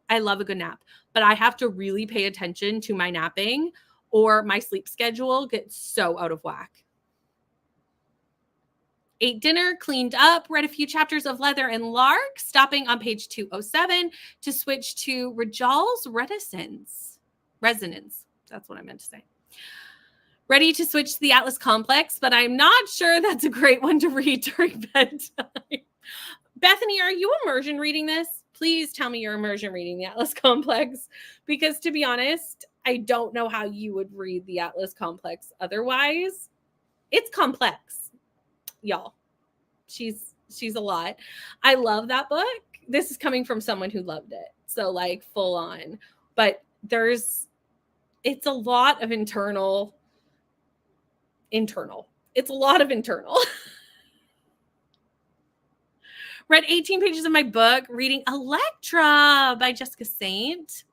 I love a good nap, but I have to really pay attention to my napping or my sleep schedule gets so out of whack. Ate dinner, cleaned up, read a few chapters of Leather and Lark, stopping on page 207 to switch to Rajal's Resonance. That's what I meant to say. Ready to switch to the Atlas Complex, but I'm not sure that's a great one to read during bedtime. Bethany, are you immersion reading this? Please tell me you're immersion reading the Atlas Complex, because to be honest, I don't know how you would read the Atlas Complex otherwise. It's complex, y'all. She's a lot. I love that book. This is coming from someone who loved it. So like full on, but it's a lot of internal. It's a lot of internal. Read 18 pages of my book, reading Electra by Jessica Saint.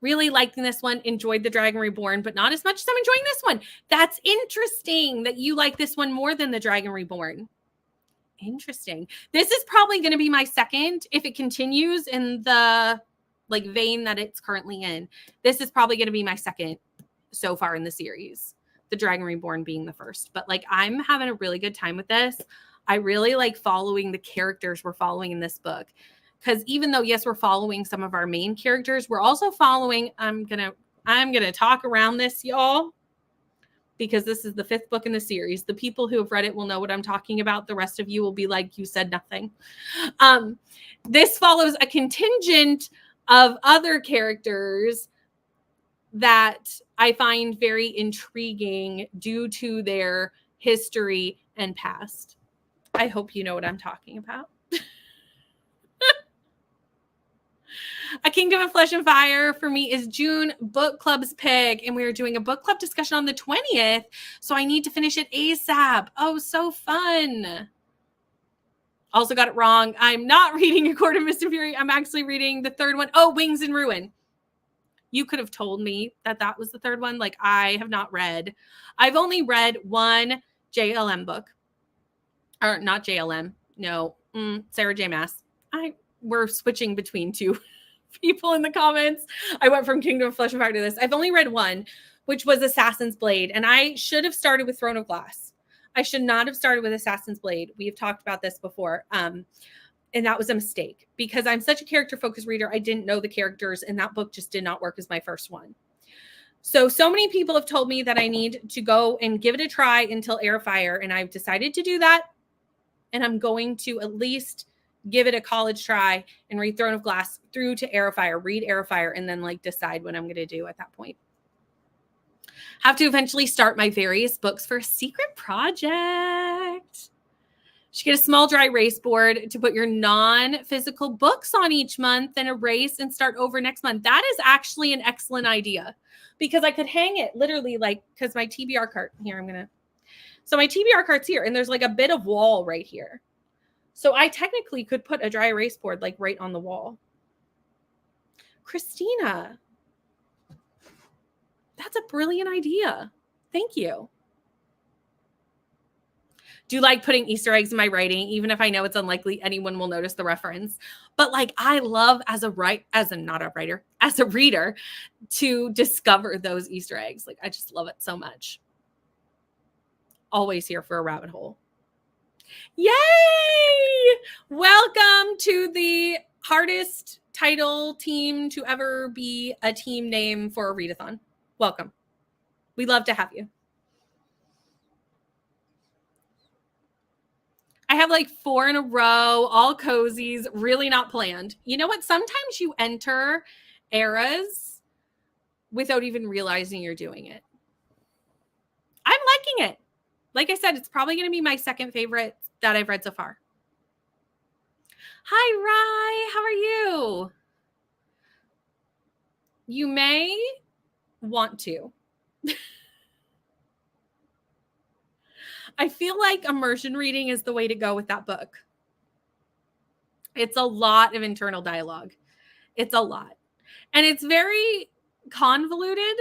Really liking this one. Enjoyed The Dragon Reborn, but not as much as I'm enjoying this one. That's interesting that you like this one more than The Dragon Reborn. Interesting. This is probably going to be my second if it continues in the like vein that it's currently in. This is probably going to be my second so far in the series. The Dragon Reborn being the first. But like I'm having a really good time with this. I really like following the characters we're following in this book. Because even though, yes, we're following some of our main characters, we're also following, I'm gonna talk around this, y'all, because this is the 5th book in the series. The people who have read it will know what I'm talking about. The rest of you will be like, you said nothing. This follows a contingent of other characters that I find very intriguing due to their history and past. I hope you know what I'm talking about. A Kingdom of Flesh and Fire for me is June book club's pick, and we are doing a book club discussion on the 20th, so I need to finish it ASAP. Oh, so fun. Also got it wrong. I'm not reading A Court of Mist and Fury. I'm actually reading the third one. Oh, Wings and Ruin. You could have told me that that was the third one. Like, I have not read. I've only read one JLM book. Or not JLM. No. Sarah J. Maas. We're switching between two people in the comments. I went from Kingdom of Flesh and Fire to this. I've only read one, which was Assassin's Blade. And I should have started with Throne of Glass. I should not have started with Assassin's Blade. We have talked about this before. And that was a mistake because I'm such a character-focused reader. I didn't know the characters, and that book just did not work as my first one. So many people have told me that I need to go and give it a try until Heir of Fire, and I've decided to do that. And I'm going to at least give it a college try and read Throne of Glass through to Heir of Fire, read Heir of Fire, and then like decide what I'm going to do at that point. Have to eventually start my various books for a secret project. You get a small dry erase board to put your non-physical books on each month and erase and start over next month. That is actually an excellent idea because I could hang it literally like, because my TBR cart here, so my TBR cart's here and there's like a bit of wall right here. So I technically could put a dry erase board like right on the wall. Christina, that's a brilliant idea. Thank you. Do like putting Easter eggs in my writing, even if I know it's unlikely anyone will notice the reference. But like, I love as a reader to discover those Easter eggs. Like, I just love it so much. Always here for a rabbit hole. Yay! Welcome to the hardest title team to ever be a team name for a readathon. Welcome. We'd love to have you. I have like 4 in a row, all cozies, really not planned. You know what? Sometimes you enter eras without even realizing you're doing it. I'm liking it. Like I said, it's probably going to be my second favorite that I've read so far. Hi, Rye. How are you? You may want to. I feel like immersion reading is the way to go with that book. It's a lot of internal dialogue. It's a lot. And it's very convoluted.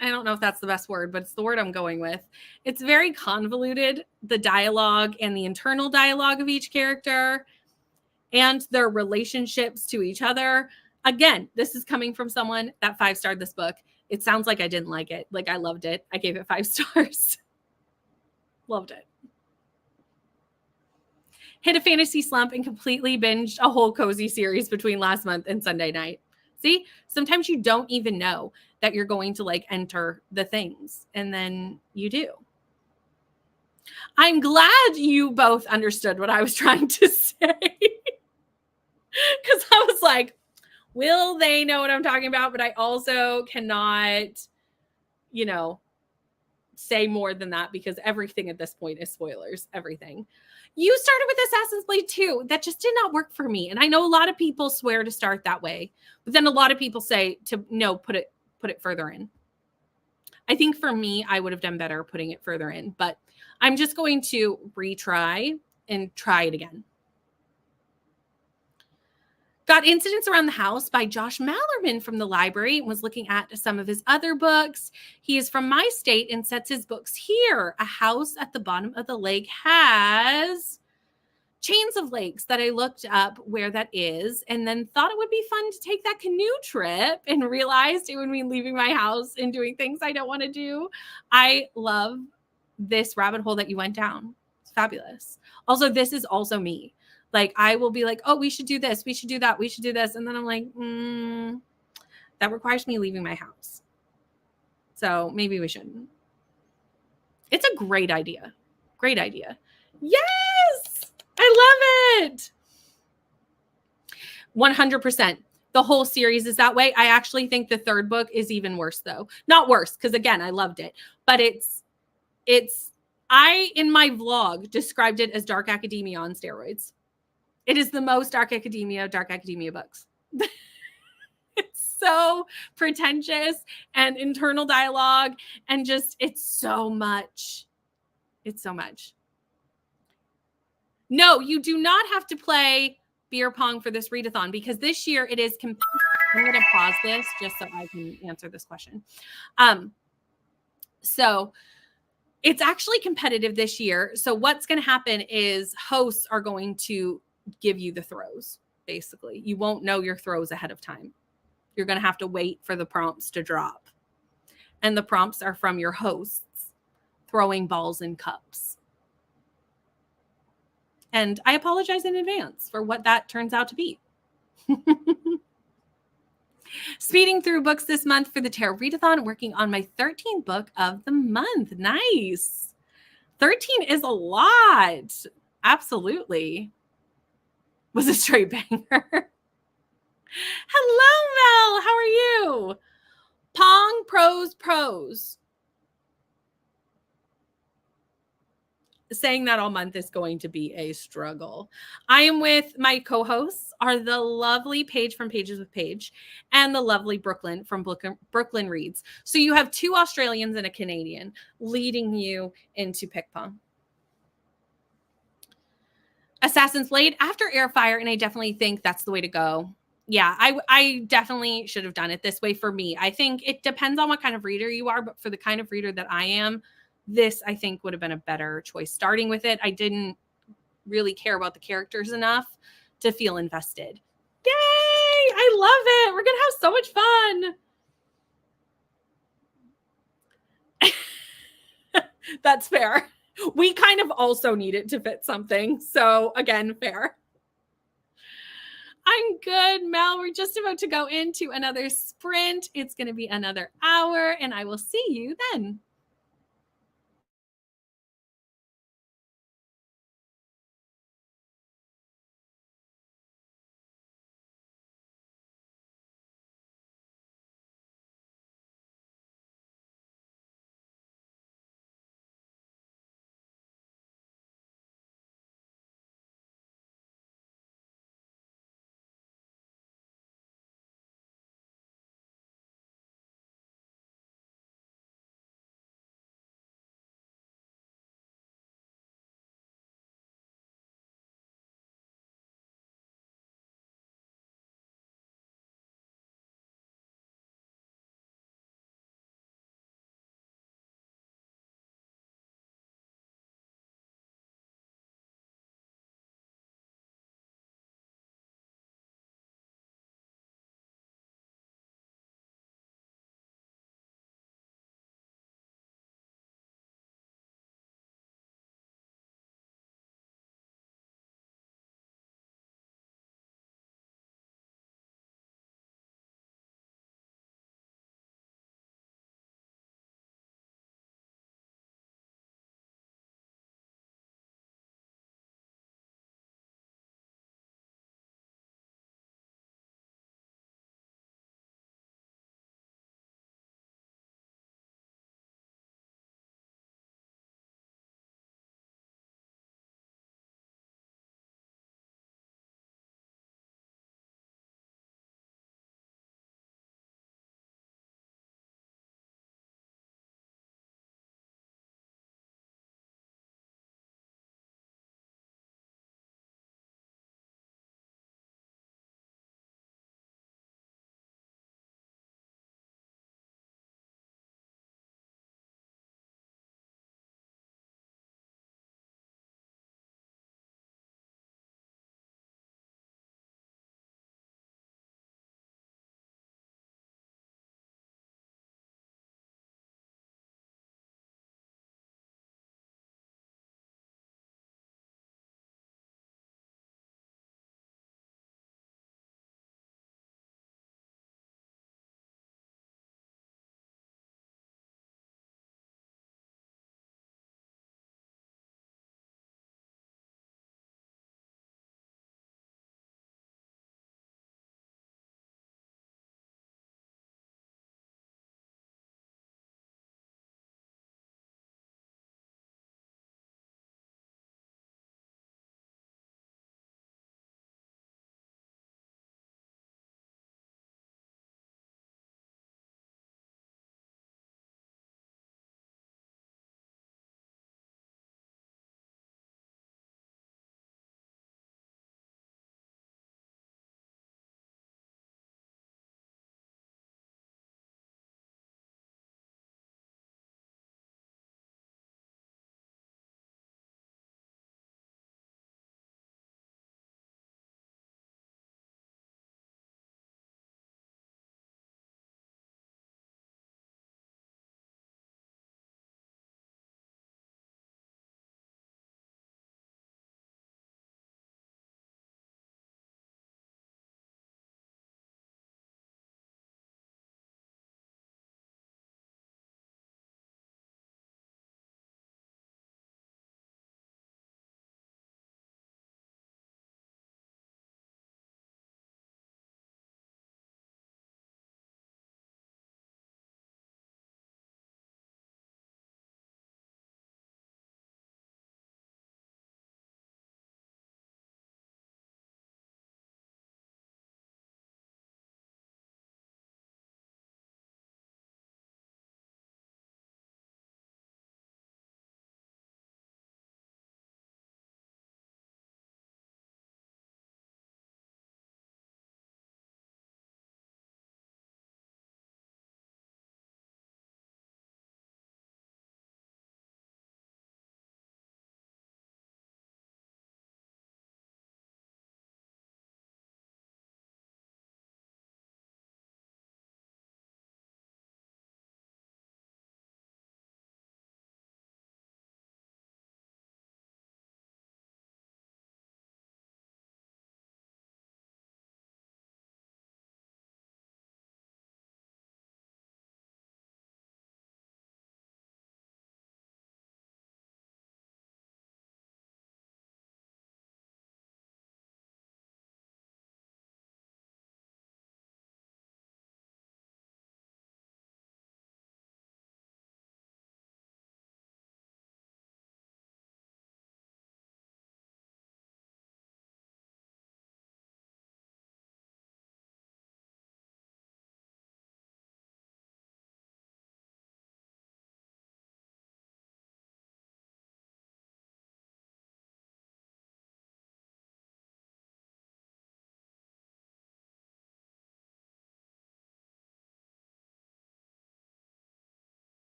I don't know if that's the best word, but it's the word I'm going with. It's very convoluted, the dialogue and the internal dialogue of each character and their relationships to each other. Again, this is coming from someone that 5-starred this book. It sounds like I didn't like it. Like, I loved it. I gave it 5 stars. Loved it. Hit a fantasy slump and completely binged a whole cozy series between last month and Sunday night. See, sometimes you don't even know that you're going to like enter the things, and then you do. I'm glad you both understood what I was trying to say. Because I was like, will they know what I'm talking about? But I also cannot, say more than that because everything at this point is spoilers. Everything. You started with Assassin's Blade 2. That just did not work for me. And I know a lot of people swear to start that way, but then a lot of people say to put it further in. I think for me, I would have done better putting it further in, but I'm just going to retry and try it again. Got Incidents Around the House by Josh Mallerman from the library and was looking at some of his other books. He is from my state and sets his books here. A House at the Bottom of the Lake has Chains of Lakes that I looked up where that is and then thought it would be fun to take that canoe trip and realized it would mean leaving my house and doing things I don't want to do. I love this rabbit hole that you went down. It's fabulous. Also, this is also me. Like, I will be like, oh, we should do this. We should do that. We should do this. And then I'm like, that requires me leaving my house. So maybe we shouldn't. It's a great idea. Great idea. Yes! I love it. 100%. The whole series is that way. I actually think the third book is even worse, though. Not worse, because again, I loved it. But I, in my vlog, described it as dark academia on steroids. It is the most dark academia books. It's so pretentious and internal dialogue and just, it's so much. It's so much. No, you do not have to play beer pong for this readathon because this year it is I'm going to pause this just so I can answer this question. So it's actually competitive this year. So what's going to happen is hosts are going to give you the throws. Basically, you won't know your throws ahead of time. You're going to have to wait for the prompts to drop. And the prompts are from your hosts throwing balls in cups. And I apologize in advance for what that turns out to be. Speeding through books this month for the Tarot Readathon, working on my 13th book of the month. Nice. 13 is a lot. Absolutely. Was a straight banger. Hello, Mel. How are you? Pong pros. Saying that all month is going to be a struggle. I am with my co-hosts are the lovely Paige from Pages with Paige and the lovely Brooklyn from Brooklyn Reads. So you have two Australians and a Canadian leading you into pick pong. Assassin's Blade after Airfire, and I definitely think that's the way to go. Yeah, I definitely should have done it this way for me. I think it depends on what kind of reader you are, but for the kind of reader that I am, this I think would have been a better choice. Starting with it, I didn't really care about the characters enough to feel invested. Yay! I love it. We're gonna have so much fun. That's fair. We kind of also need it to fit something. So again, fair. I'm good, Mel. We're just about to go into another sprint. It's going to be another hour, and I will see you then.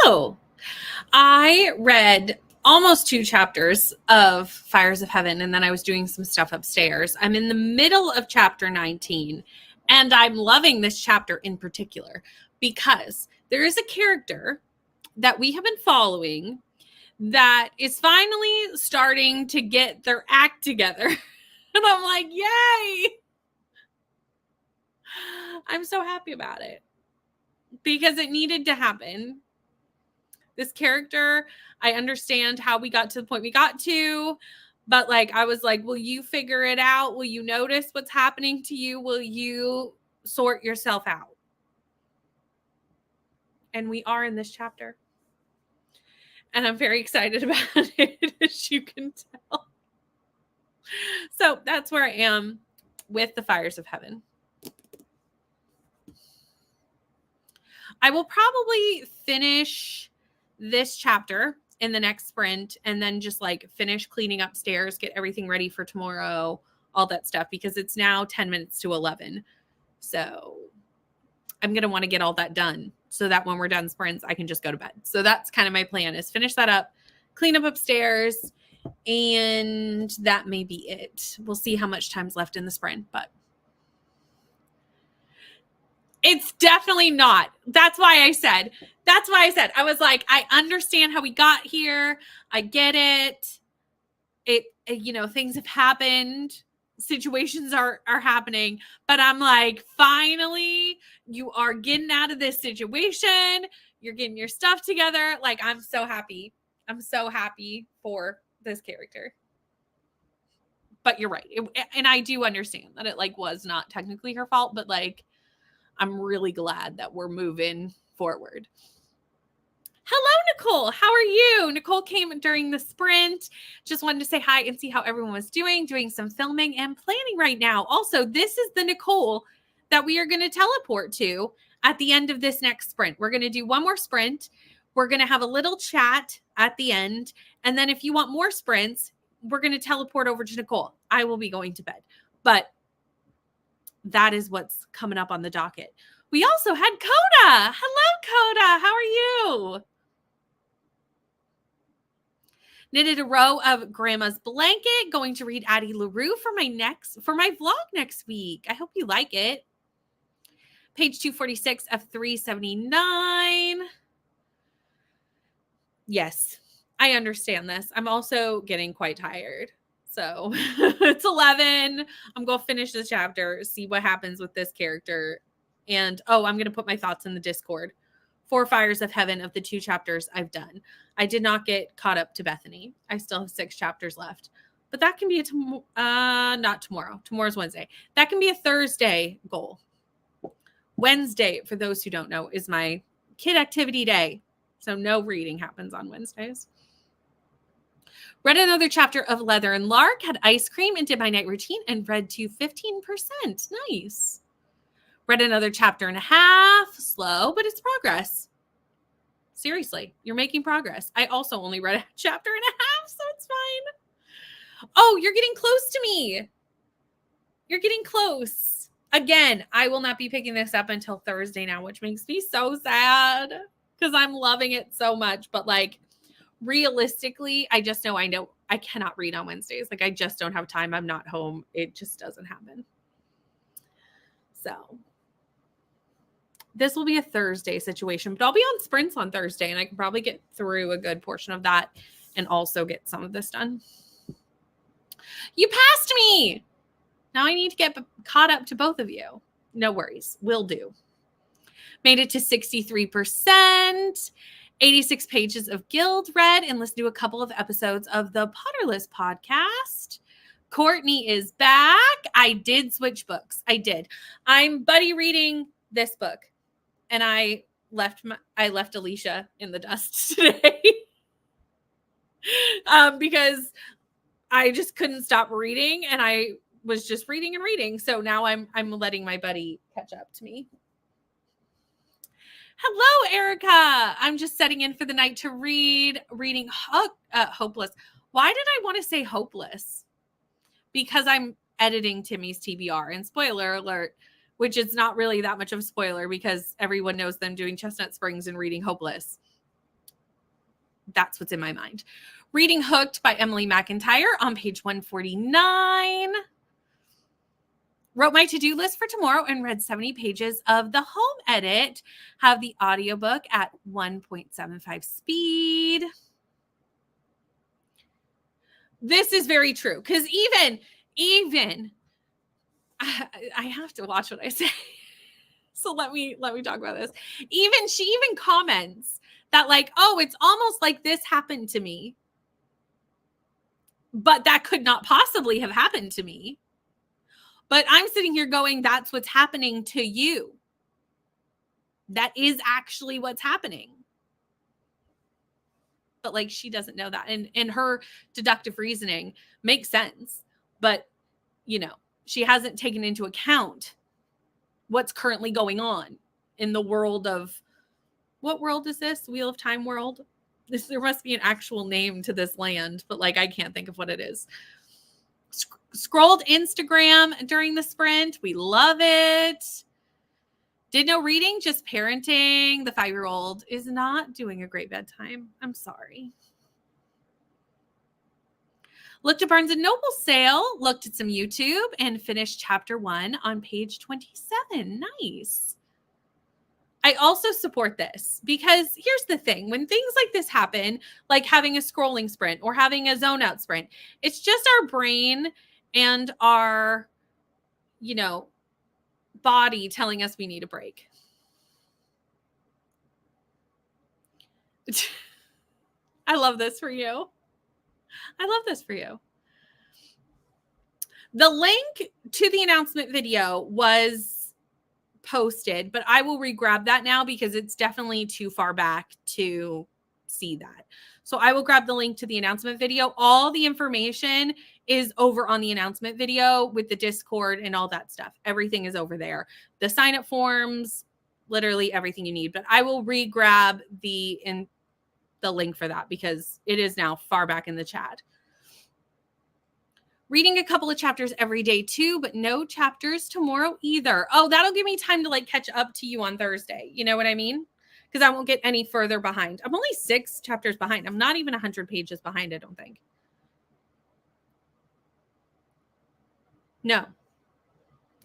So I read almost 2 chapters of Fires of Heaven, and then I was doing some stuff upstairs. I'm in the middle of chapter 19, and I'm loving this chapter in particular because there is a character that we have been following that is finally starting to get their act together. And I'm like, yay! I'm so happy about it because it needed to happen. This character, I understand how we got to the point we got to, but like, I was like, will you figure it out? Will you notice what's happening to you? Will you sort yourself out? And we are in this chapter. And I'm very excited about it, as you can tell. So that's where I am with the Fires of Heaven. I will probably finish this chapter in the next sprint and then just like finish cleaning upstairs, get everything ready for tomorrow, all that stuff, because it's now 10 minutes to 11. So I'm going to want to get all that done so that when we're done sprints, I can just go to bed. So that's kind of my plan, is finish that up, clean up upstairs, and that may be it. We'll see how much time's left in the sprint, but it's definitely not. That's why I said, I was like, I understand how we got here. I get it. Things have happened. Situations are happening, but I'm like, finally, you are getting out of this situation. You're getting your stuff together. Like, I'm so happy. I'm so happy for this character. But you're right. And I do understand that it like was not technically her fault, but like, I'm really glad that we're moving forward. Hello, Nicole. How are you? Nicole came during the sprint. Just wanted to say hi and see how everyone was doing some filming and planning right now. Also, this is the Nicole that we are going to teleport to at the end of this next sprint. We're going to do one more sprint. We're going to have a little chat at the end. And then if you want more sprints, we're going to teleport over to Nicole. I will be going to bed. But that is what's coming up on the docket. We also had Coda. Hello, Coda. How are you? Knitted a row of Grandma's Blanket. Going to read Addie LaRue for my vlog next week. I hope you like it. Page 246 of 379. Yes, I understand this. I'm also getting quite tired. So it's 11. I'm going to finish this chapter, see what happens with this character. And, I'm going to put my thoughts in the Discord for Fires of Heaven of the 2 chapters I've done. I did not get caught up to Bethany. I still have 6 chapters left. But that can be not tomorrow. Tomorrow's Wednesday. That can be a Thursday goal. Wednesday, for those who don't know, is my kid activity day. So no reading happens on Wednesdays. Read another chapter of Leather and Lark, had ice cream and did my night routine and read to 15%. Nice. Read another chapter and a half. Slow, but it's progress. Seriously, you're making progress. I also only read a chapter and a half, so it's fine. Oh, you're getting close to me. You're getting close. Again, I will not be picking this up until Thursday now, which makes me so sad because I'm loving it so much. But like, realistically, I know I cannot read on Wednesdays. Like, I just don't have time. I'm not home. It just doesn't happen. So this will be a Thursday situation, but I'll be on sprints on Thursday and I can probably get through a good portion of that and also get some of this done. You passed me. Now I need to get caught up to both of you. No worries. Will do. Made it to 63%. 86 pages of Guild read and listened to a couple of episodes of the Potterless podcast. Courtney is back. I did switch books. I did. I'm buddy reading this book. And I left Alicia in the dust today because I just couldn't stop reading and I was just reading and reading. So now I'm letting my buddy catch up to me. Hello, Erica. I'm just setting in for the night to reading Hopeless. Why did I want to say Hopeless? Because I'm editing Timmy's TBR, and spoiler alert, which is not really that much of a spoiler because everyone knows them doing Chestnut Springs and reading Hopeless. That's what's in my mind. Reading Hooked by Emily McIntyre on page 149. Wrote my to-do list for tomorrow and read 70 pages of the home edit. Have the audiobook at 1.75 speed. This is very true, because even I have to watch what I say. So let me talk about this. She even comments that like, oh, it's almost like this happened to me, but that could not possibly have happened to me. But I'm sitting here going, that's what's happening to you. That is actually what's happening. But like, she doesn't know that. And her deductive reasoning makes sense. But, you know, she hasn't taken into account what's currently going on in the world of, what world is this? Wheel of Time world? There must be an actual name to this land, but like, I can't think of what it is. Scrolled Instagram during the sprint. We love it. Did no reading, just parenting. The 5-year-old is not doing a great bedtime. I'm sorry. Looked at Barnes & Noble sale, looked at some YouTube, and finished chapter 1 on page 27. Nice. I also support this because here's the thing. When things like this happen, like having a scrolling sprint or having a zone out sprint, it's just our brain and our, you know, body telling us we need a break. I love this for you. I love this for you. The link to the announcement video was posted, but I will re-grab that now because it's definitely too far back to see that. So I will grab the link to the announcement video. All the information is over on the announcement video with the Discord and all that stuff. Everything is over there. The sign-up forms, literally everything you need. But I will re-grab the link for that because it is now far back in the chat. Reading a couple of chapters every day too, but no chapters tomorrow either. Oh, that'll give me time to like catch up to you on Thursday. You know what I mean? Because I won't get any further behind. I'm only 6 chapters behind. I'm not even 100 pages behind, I don't think. No.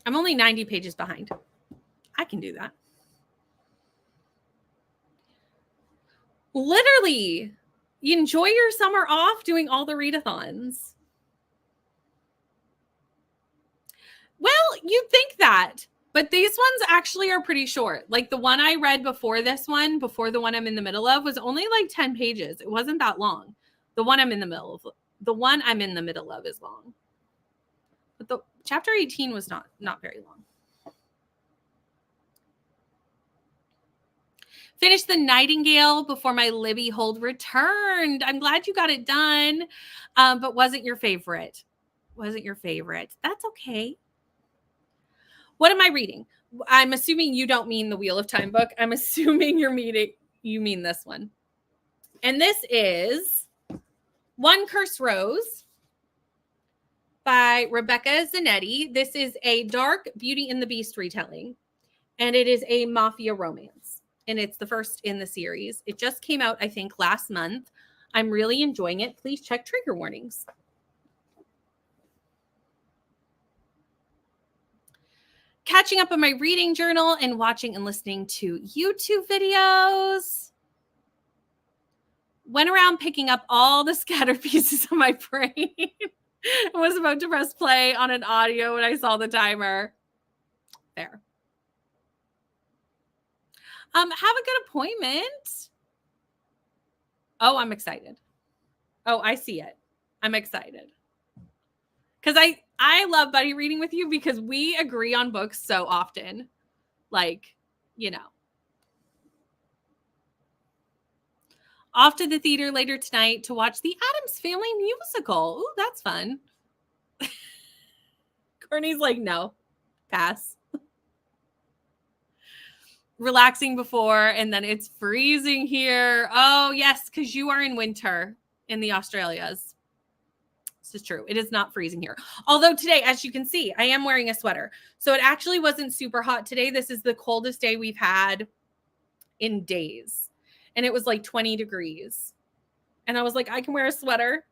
I'm only 90 pages behind. I can do that. Literally, you enjoy your summer off doing all the readathons. Well, you'd think that. But these ones actually are pretty short. Like the one I read before this one, before the one I'm in the middle of, was only like 10 pages. It wasn't that long. The one I'm in the middle of is long. But the chapter 18 was not very long. Finished The Nightingale before my Libby hold returned. I'm glad you got it done, but wasn't your favorite. That's okay. What am I reading? I'm assuming you don't mean the Wheel of Time book. I'm assuming you mean this one. And this is One Cursed Rose by Rebecca Zanetti. This is a dark Beauty and the Beast retelling, and it is a mafia romance, and it's the first in the series. It just came out, I think, last month. I'm really enjoying it. Please check trigger warnings. Catching up on my reading journal and watching and listening to YouTube videos. Went around picking up all the scattered pieces of my brain. I was about to press play on an audio when I saw the timer. There. Have a good appointment. Oh, I'm excited. Oh, I see it. I'm excited. Because I love buddy reading with you because we agree on books so often. Like, you know. Off to the theater later tonight to watch the Addams Family musical. Ooh, that's fun. Courtney's like, no, pass. Relaxing before, and then it's freezing here. Oh, yes, because you are in winter in the Australias. This is true. It is not freezing here. Although today, as you can see, I am wearing a sweater. So it actually wasn't super hot today. This is the coldest day we've had in days. And it was like 20 degrees. And I was like, I can wear a sweater.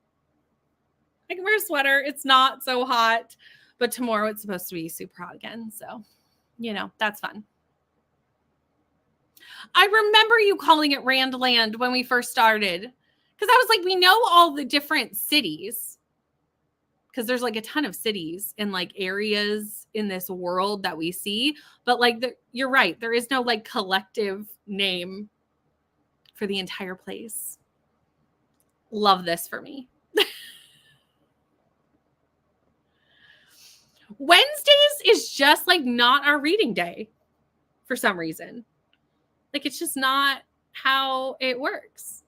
I can wear a sweater. It's not so hot. But tomorrow it's supposed to be super hot again. So, that's fun. I remember you calling it Randland when we first started. Because I was like, we know all the different cities. Because there's like a ton of cities and like areas in this world that we see. But like, you're right. There is no like collective name for the entire place. Love this for me. Wednesdays is just like not our reading day for some reason. Like, it's just not how it works.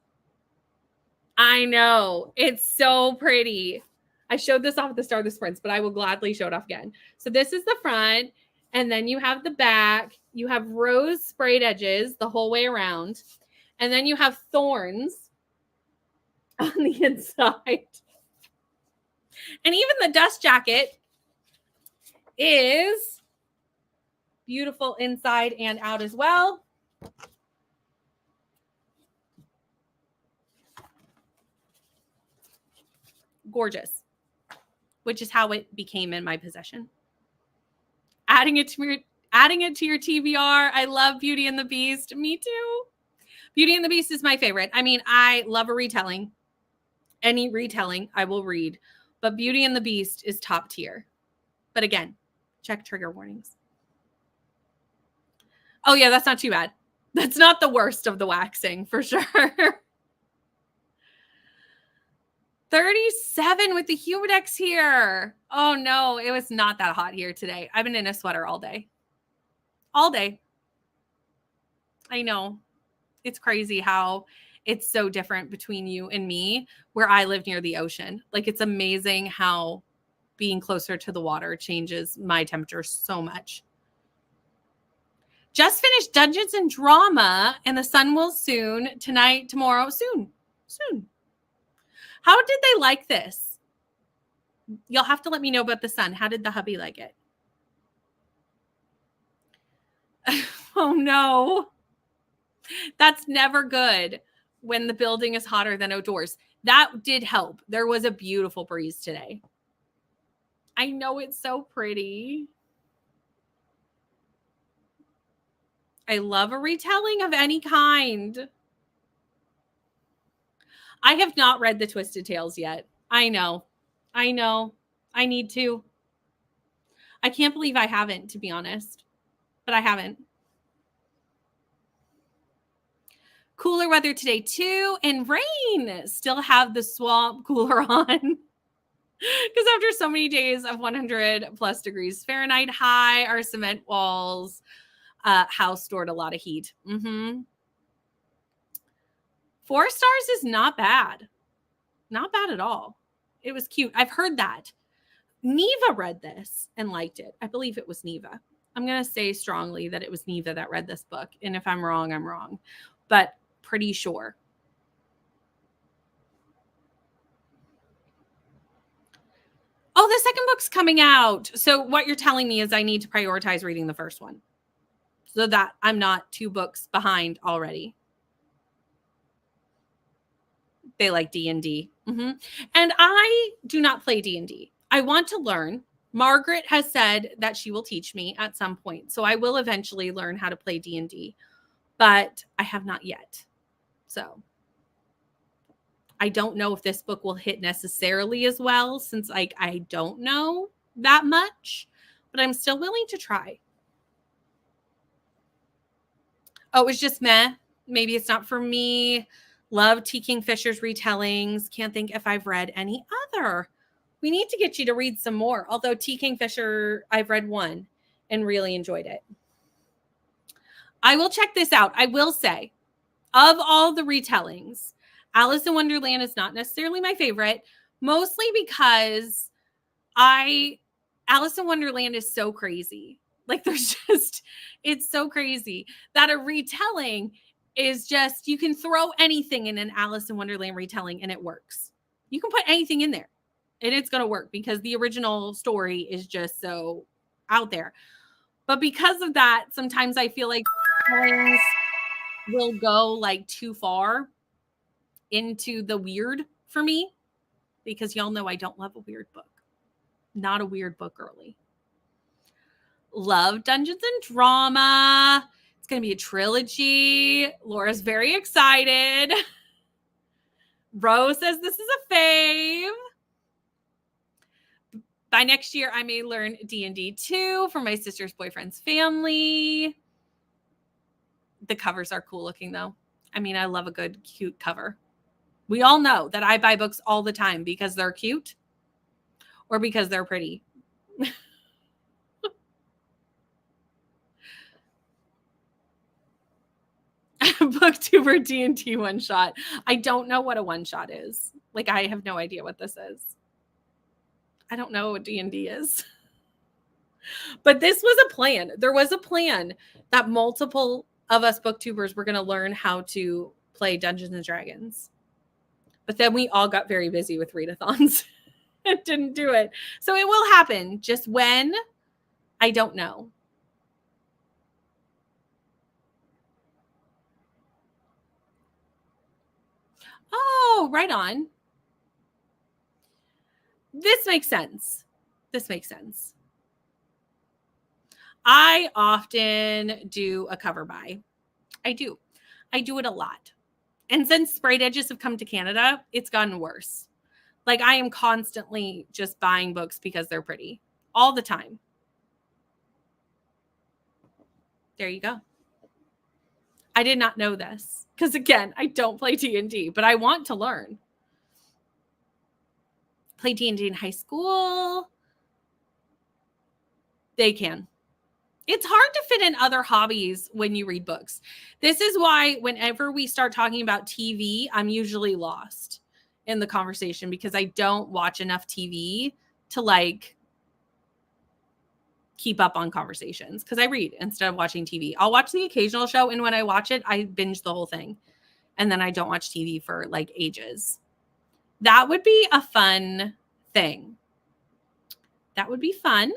I know. It's so pretty. I showed this off at the start of the sprints, but I will gladly show it off again. So this is the front, and then you have the back. You have rose sprayed edges the whole way around, and then you have thorns on the inside. And even the dust jacket is beautiful inside and out as well. Gorgeous, which is how it became in my possession. Adding it to your TBR. I love Beauty and the Beast. Me too. Beauty and the Beast is my favorite. I mean, I love a retelling. Any retelling I will read, but Beauty and the Beast is top tier. But again, check trigger warnings. Oh yeah, that's not too bad. That's not the worst of the waxing for sure. 37 with the Humidex here. Oh no, it was not that hot here today. I've been in a sweater all day. All day. I know. It's crazy how it's so different between you and me, where I live near the ocean. Like, it's amazing how being closer to the water changes my temperature so much. Just finished Dungeons and Drama, and the sun will soon. Tonight, tomorrow, soon. How did they like this? You'll have to let me know about the sun. How did the hubby like it? Oh no. That's never good when the building is hotter than outdoors. That did help. There was a beautiful breeze today. I know, it's so pretty. I love a retelling of any kind. I have not read the Twisted Tales yet. I know. I need to. I can't believe I haven't, to be honest. But I haven't. Cooler weather today too, and rain. Still have the swamp cooler on. Because after so many days of 100 plus degrees Fahrenheit high, our cement walls house stored a lot of heat. 4 stars is not bad. Not bad at all. It was cute. I've heard that. Neva read this and liked it. I believe it was Neva. I'm going to say strongly that it was Neva that read this book. And if I'm wrong, I'm wrong. But pretty sure. Oh, the second book's coming out. So what you're telling me is I need to prioritize reading the first one so that I'm not 2 books behind already. They like D&D. And I do not play D&D. I want to learn. Margaret has said that she will teach me at some point. So I will eventually learn how to play D&D, but I have not yet. So I don't know if this book will hit necessarily as well, since I don't know that much, but I'm still willing to try. Oh, it was just meh. Maybe it's not for me. Love T. Kingfisher's retellings. Can't think if I've read any other. We need to get you to read some more. Although T. Kingfisher, I've read one and really enjoyed it. I will check this out. I will say, of all the retellings, Alice in Wonderland is not necessarily my favorite, mostly because Alice in Wonderland is so crazy. Like, it's so crazy that a retelling is just, you can throw anything in an Alice in Wonderland retelling and it works. You can put anything in there and it's going to work because the original story is just so out there. But because of that, sometimes I feel like retellings will go like too far into the weird for me because y'all know I don't love a weird book. Not a weird book girly. Love Dungeons and Drama. It's going to be a trilogy. Laura's very excited. Rose says this is a fave. By next year, I may learn D&D 2 for my sister's boyfriend's family. The covers are cool looking, though. I mean, I love a good, cute cover. We all know that I buy books all the time because they're cute or because they're pretty. Booktuber D&D one shot. I don't know what a one shot is. Like, I have no idea what this is. I don't know what D&D is. But this was a plan. There was a plan that multiple of us booktubers were going to learn how to play Dungeons and Dragons. But then we all got very busy with readathons and didn't do it. So it will happen. Just when, I don't know. Oh, right on. This makes sense. This makes sense. I often do a cover buy. I do it a lot. And since sprayed edges have come to Canada, it's gotten worse. Like, I am constantly just buying books because they're pretty all the time. There you go. I did not know this because, again, I don't play D&D, but I want to learn. Play D&D in high school. They can. It's hard to fit in other hobbies when you read books. This is why whenever we start talking about TV, I'm usually lost in the conversation because I don't watch enough TV to like keep up on conversations because I read instead of watching TV. I'll watch the occasional show, and when I watch it, I binge the whole thing. And then I don't watch TV for like ages. That would be a fun thing. That would be fun.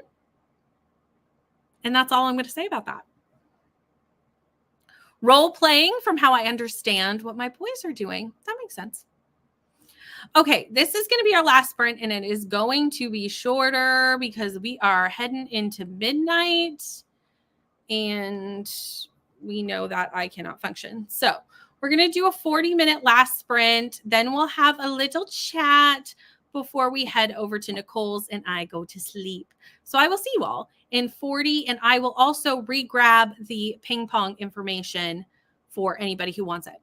And that's all I'm going to say about that. Role playing from how I understand what my boys are doing. That makes sense. Okay, this is going to be our last sprint, and it is going to be shorter because we are heading into midnight, and we know that I cannot function. So we're going to do a 40-minute last sprint. Then we'll have a little chat before we head over to Nicole's and I go to sleep. So I will see you all in 40, and I will also re-grab the ping pong information for anybody who wants it.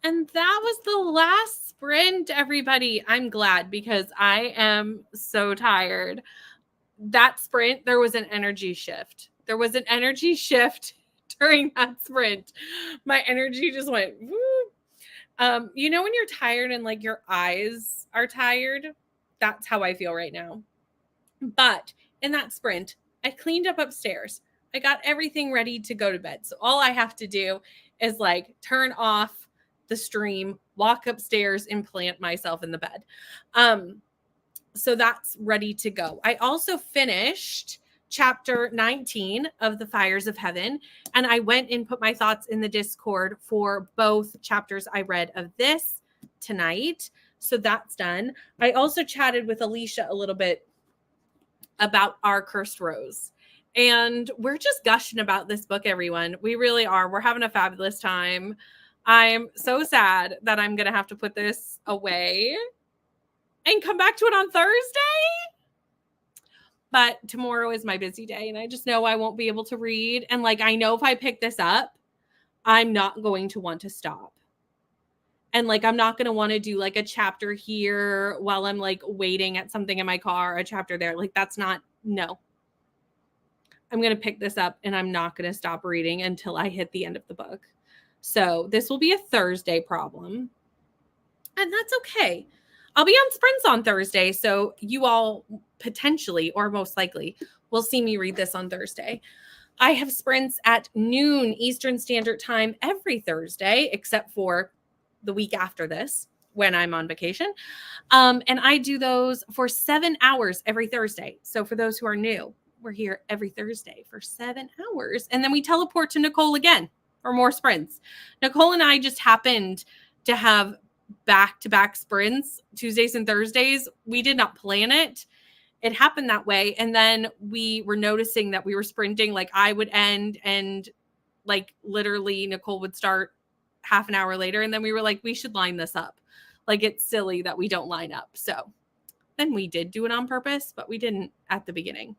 And that was the last sprint, everybody. I'm glad because I am so tired. That sprint, there was an energy shift. There was an energy shift during that sprint. My energy just went, woo. You know when you're tired and like your eyes are tired? That's how I feel right now. But in that sprint, I cleaned up upstairs. I got everything ready to go to bed. So all I have to do is like turn off the stream, walk upstairs, and plant myself in the bed. So that's ready to go. I also finished chapter 19 of The Fires of Heaven, and I went and put my thoughts in the Discord for both chapters I read of this tonight. So that's done. I also chatted with Alicia a little bit about Our Cursed Rose. And we're just gushing about this book, everyone. We really are. We're having a fabulous time. I'm so sad that I'm going to have to put this away and come back to it on Thursday. But tomorrow is my busy day, and I just know I won't be able to read. And like, I know if I pick this up, I'm not going to want to stop. And like, I'm not going to want to do like a chapter here while I'm like waiting at something in my car, a chapter there. Like, that's not, no. I'm going to pick this up and I'm not going to stop reading until I hit the end of the book. So this will be a Thursday problem. And that's okay. I'll be on sprints on Thursday. So you all potentially, or most likely, will see me read this on Thursday. I have sprints at noon Eastern Standard Time every Thursday, except for the week after this when I'm on vacation. And I do those for 7 hours every Thursday. So for those who are new, we're here every Thursday for 7 hours. And then we teleport to Nicole again for more sprints. Nicole and I just happened to have back-to-back sprints, Tuesdays and Thursdays. We did not plan it. It happened that way. And then we were noticing that we were sprinting. Like I would end and like literally Nicole would start half an hour later. And then we were like, we should line this up. Like it's silly that we don't line up. So then we did do it on purpose, but we didn't at the beginning.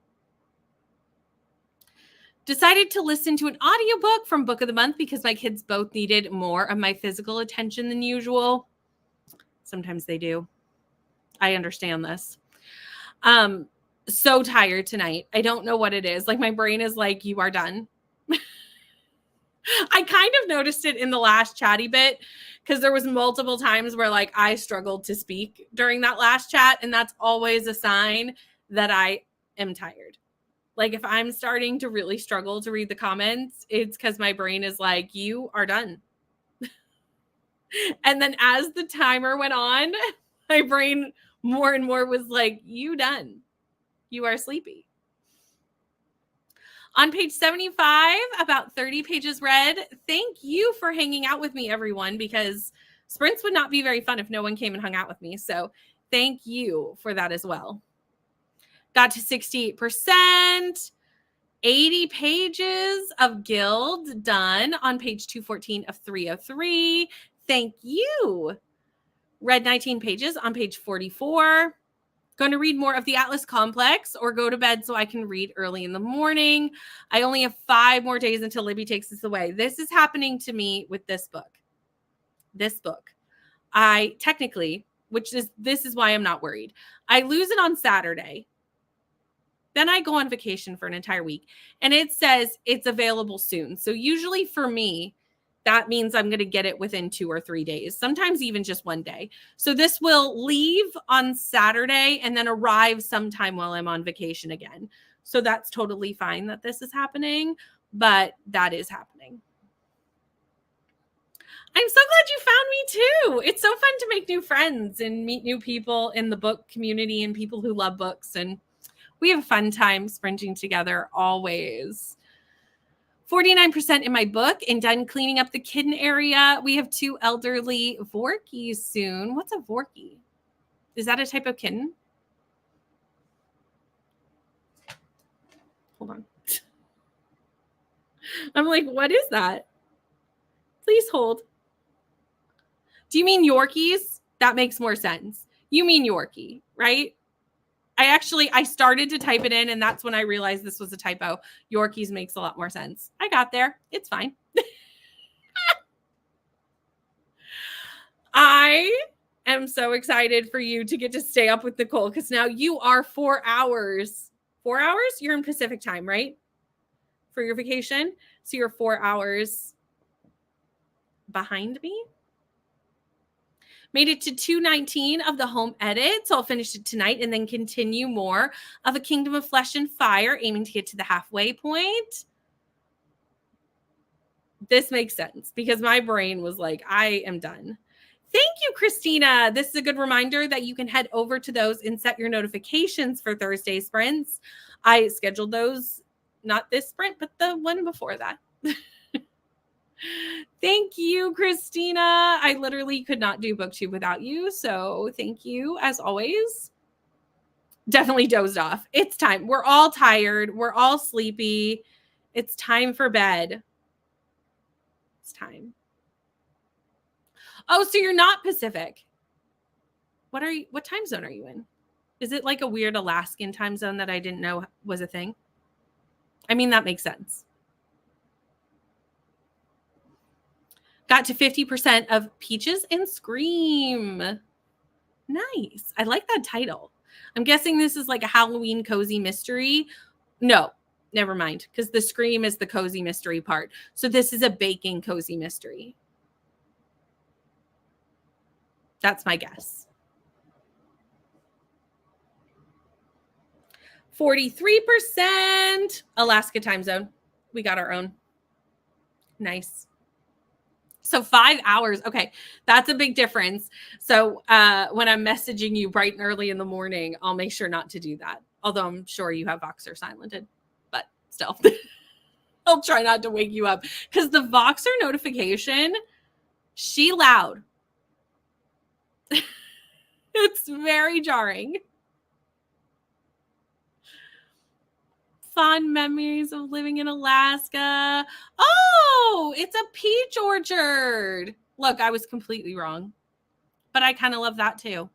Decided to listen to an audiobook from Book of the Month because my kids both needed more of my physical attention than usual. Sometimes they do. I understand this. So tired tonight. I don't know what it is. Like my brain is like, you are done. I kind of noticed it in the last chatty bit because there was multiple times where like I struggled to speak during that last chat. And that's always a sign that I am tired. Like if I'm starting to really struggle to read the comments, it's because my brain is like, you are done. And then as the timer went on, my brain more and more was like, you done. You are sleepy. On page 75, about 30 pages read. Thank you for hanging out with me, everyone, because sprints would not be very fun if no one came and hung out with me. So thank you for that as well. Got to 68%, 80 pages of Guild done on page 214 of 303. Thank you. Read 19 pages on page 44. Going to read more of the Atlas Complex or go to bed so I can read early in the morning. I only have 5 more days until Libby takes us away. This is happening to me with this book. This book. I technically, this is why I'm not worried. I lose it on Saturday. Then I go on vacation for an entire week and it says it's available soon. So usually for me, that means I'm going to get it within 2 or 3 days, sometimes even just 1 day. So this will leave on Saturday and then arrive sometime while I'm on vacation again. So that's totally fine that this is happening, but that is happening. I'm so glad you found me too. It's so fun to make new friends and meet new people in the book community and people who love books. And we have a fun time sprinting together always. 49% in my book and done cleaning up the kitten area. We have 2 elderly Vorkies soon. What's a Vorkie? Is that a type of kitten? Hold on. I'm like, what is that? Please hold. Do you mean Yorkies? That makes more sense. You mean Yorkie, right? I started to type it in and that's when I realized this was a typo. Yorkies makes a lot more sense. I got there. It's fine. I am so excited for you to get to stay up with Nicole because now you are 4 hours. 4 hours? You're in Pacific time, right? For your vacation. So you're 4 hours behind me. Made it to 219 of the home edit. So I'll finish it tonight and then continue more of A Kingdom of Flesh and Fire, aiming to get to the halfway point. This makes sense because my brain was like, I am done. Thank you, Christina. This is a good reminder that you can head over to those and set your notifications for Thursday sprints. I scheduled those, not this sprint, but the one before that. Thank you, Christina. I literally could not do BookTube without you. So thank you as always. Definitely dozed off. It's time. We're all tired. We're all sleepy. It's time for bed. It's time. Oh, so you're not Pacific. What time zone are you in? Is it like a weird Alaskan time zone that I didn't know was a thing? I mean, that makes sense. Got to 50% of Peaches and Scream. Nice. I like that title. I'm guessing this is like a Halloween cozy mystery. No, never mind, because the Scream is the cozy mystery part. So this is a baking cozy mystery. That's my guess. 43% Alaska time zone. We got our own. Nice. So 5 hours. Okay. That's a big difference. So when I'm messaging you bright and early in the morning, I'll make sure not to do that. Although I'm sure you have Voxer silenced, but still, I'll try not to wake you up because the Voxer notification, she loud. It's very jarring. Fond memories of living in Alaska. Oh, it's a peach orchard. Look, I was completely wrong, but I kind of love that too.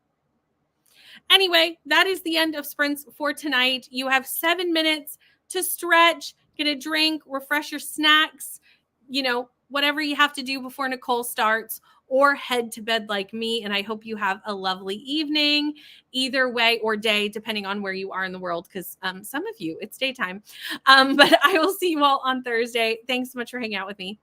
Anyway, that is the end of sprints for tonight. You have 7 minutes to stretch, get a drink, refresh your snacks, whatever you have to do before Nicole starts, or head to bed like me. And I hope you have a lovely evening, either way, or day, depending on where you are in the world, because some of you, it's daytime. But I will see you all on Thursday. Thanks so much for hanging out with me.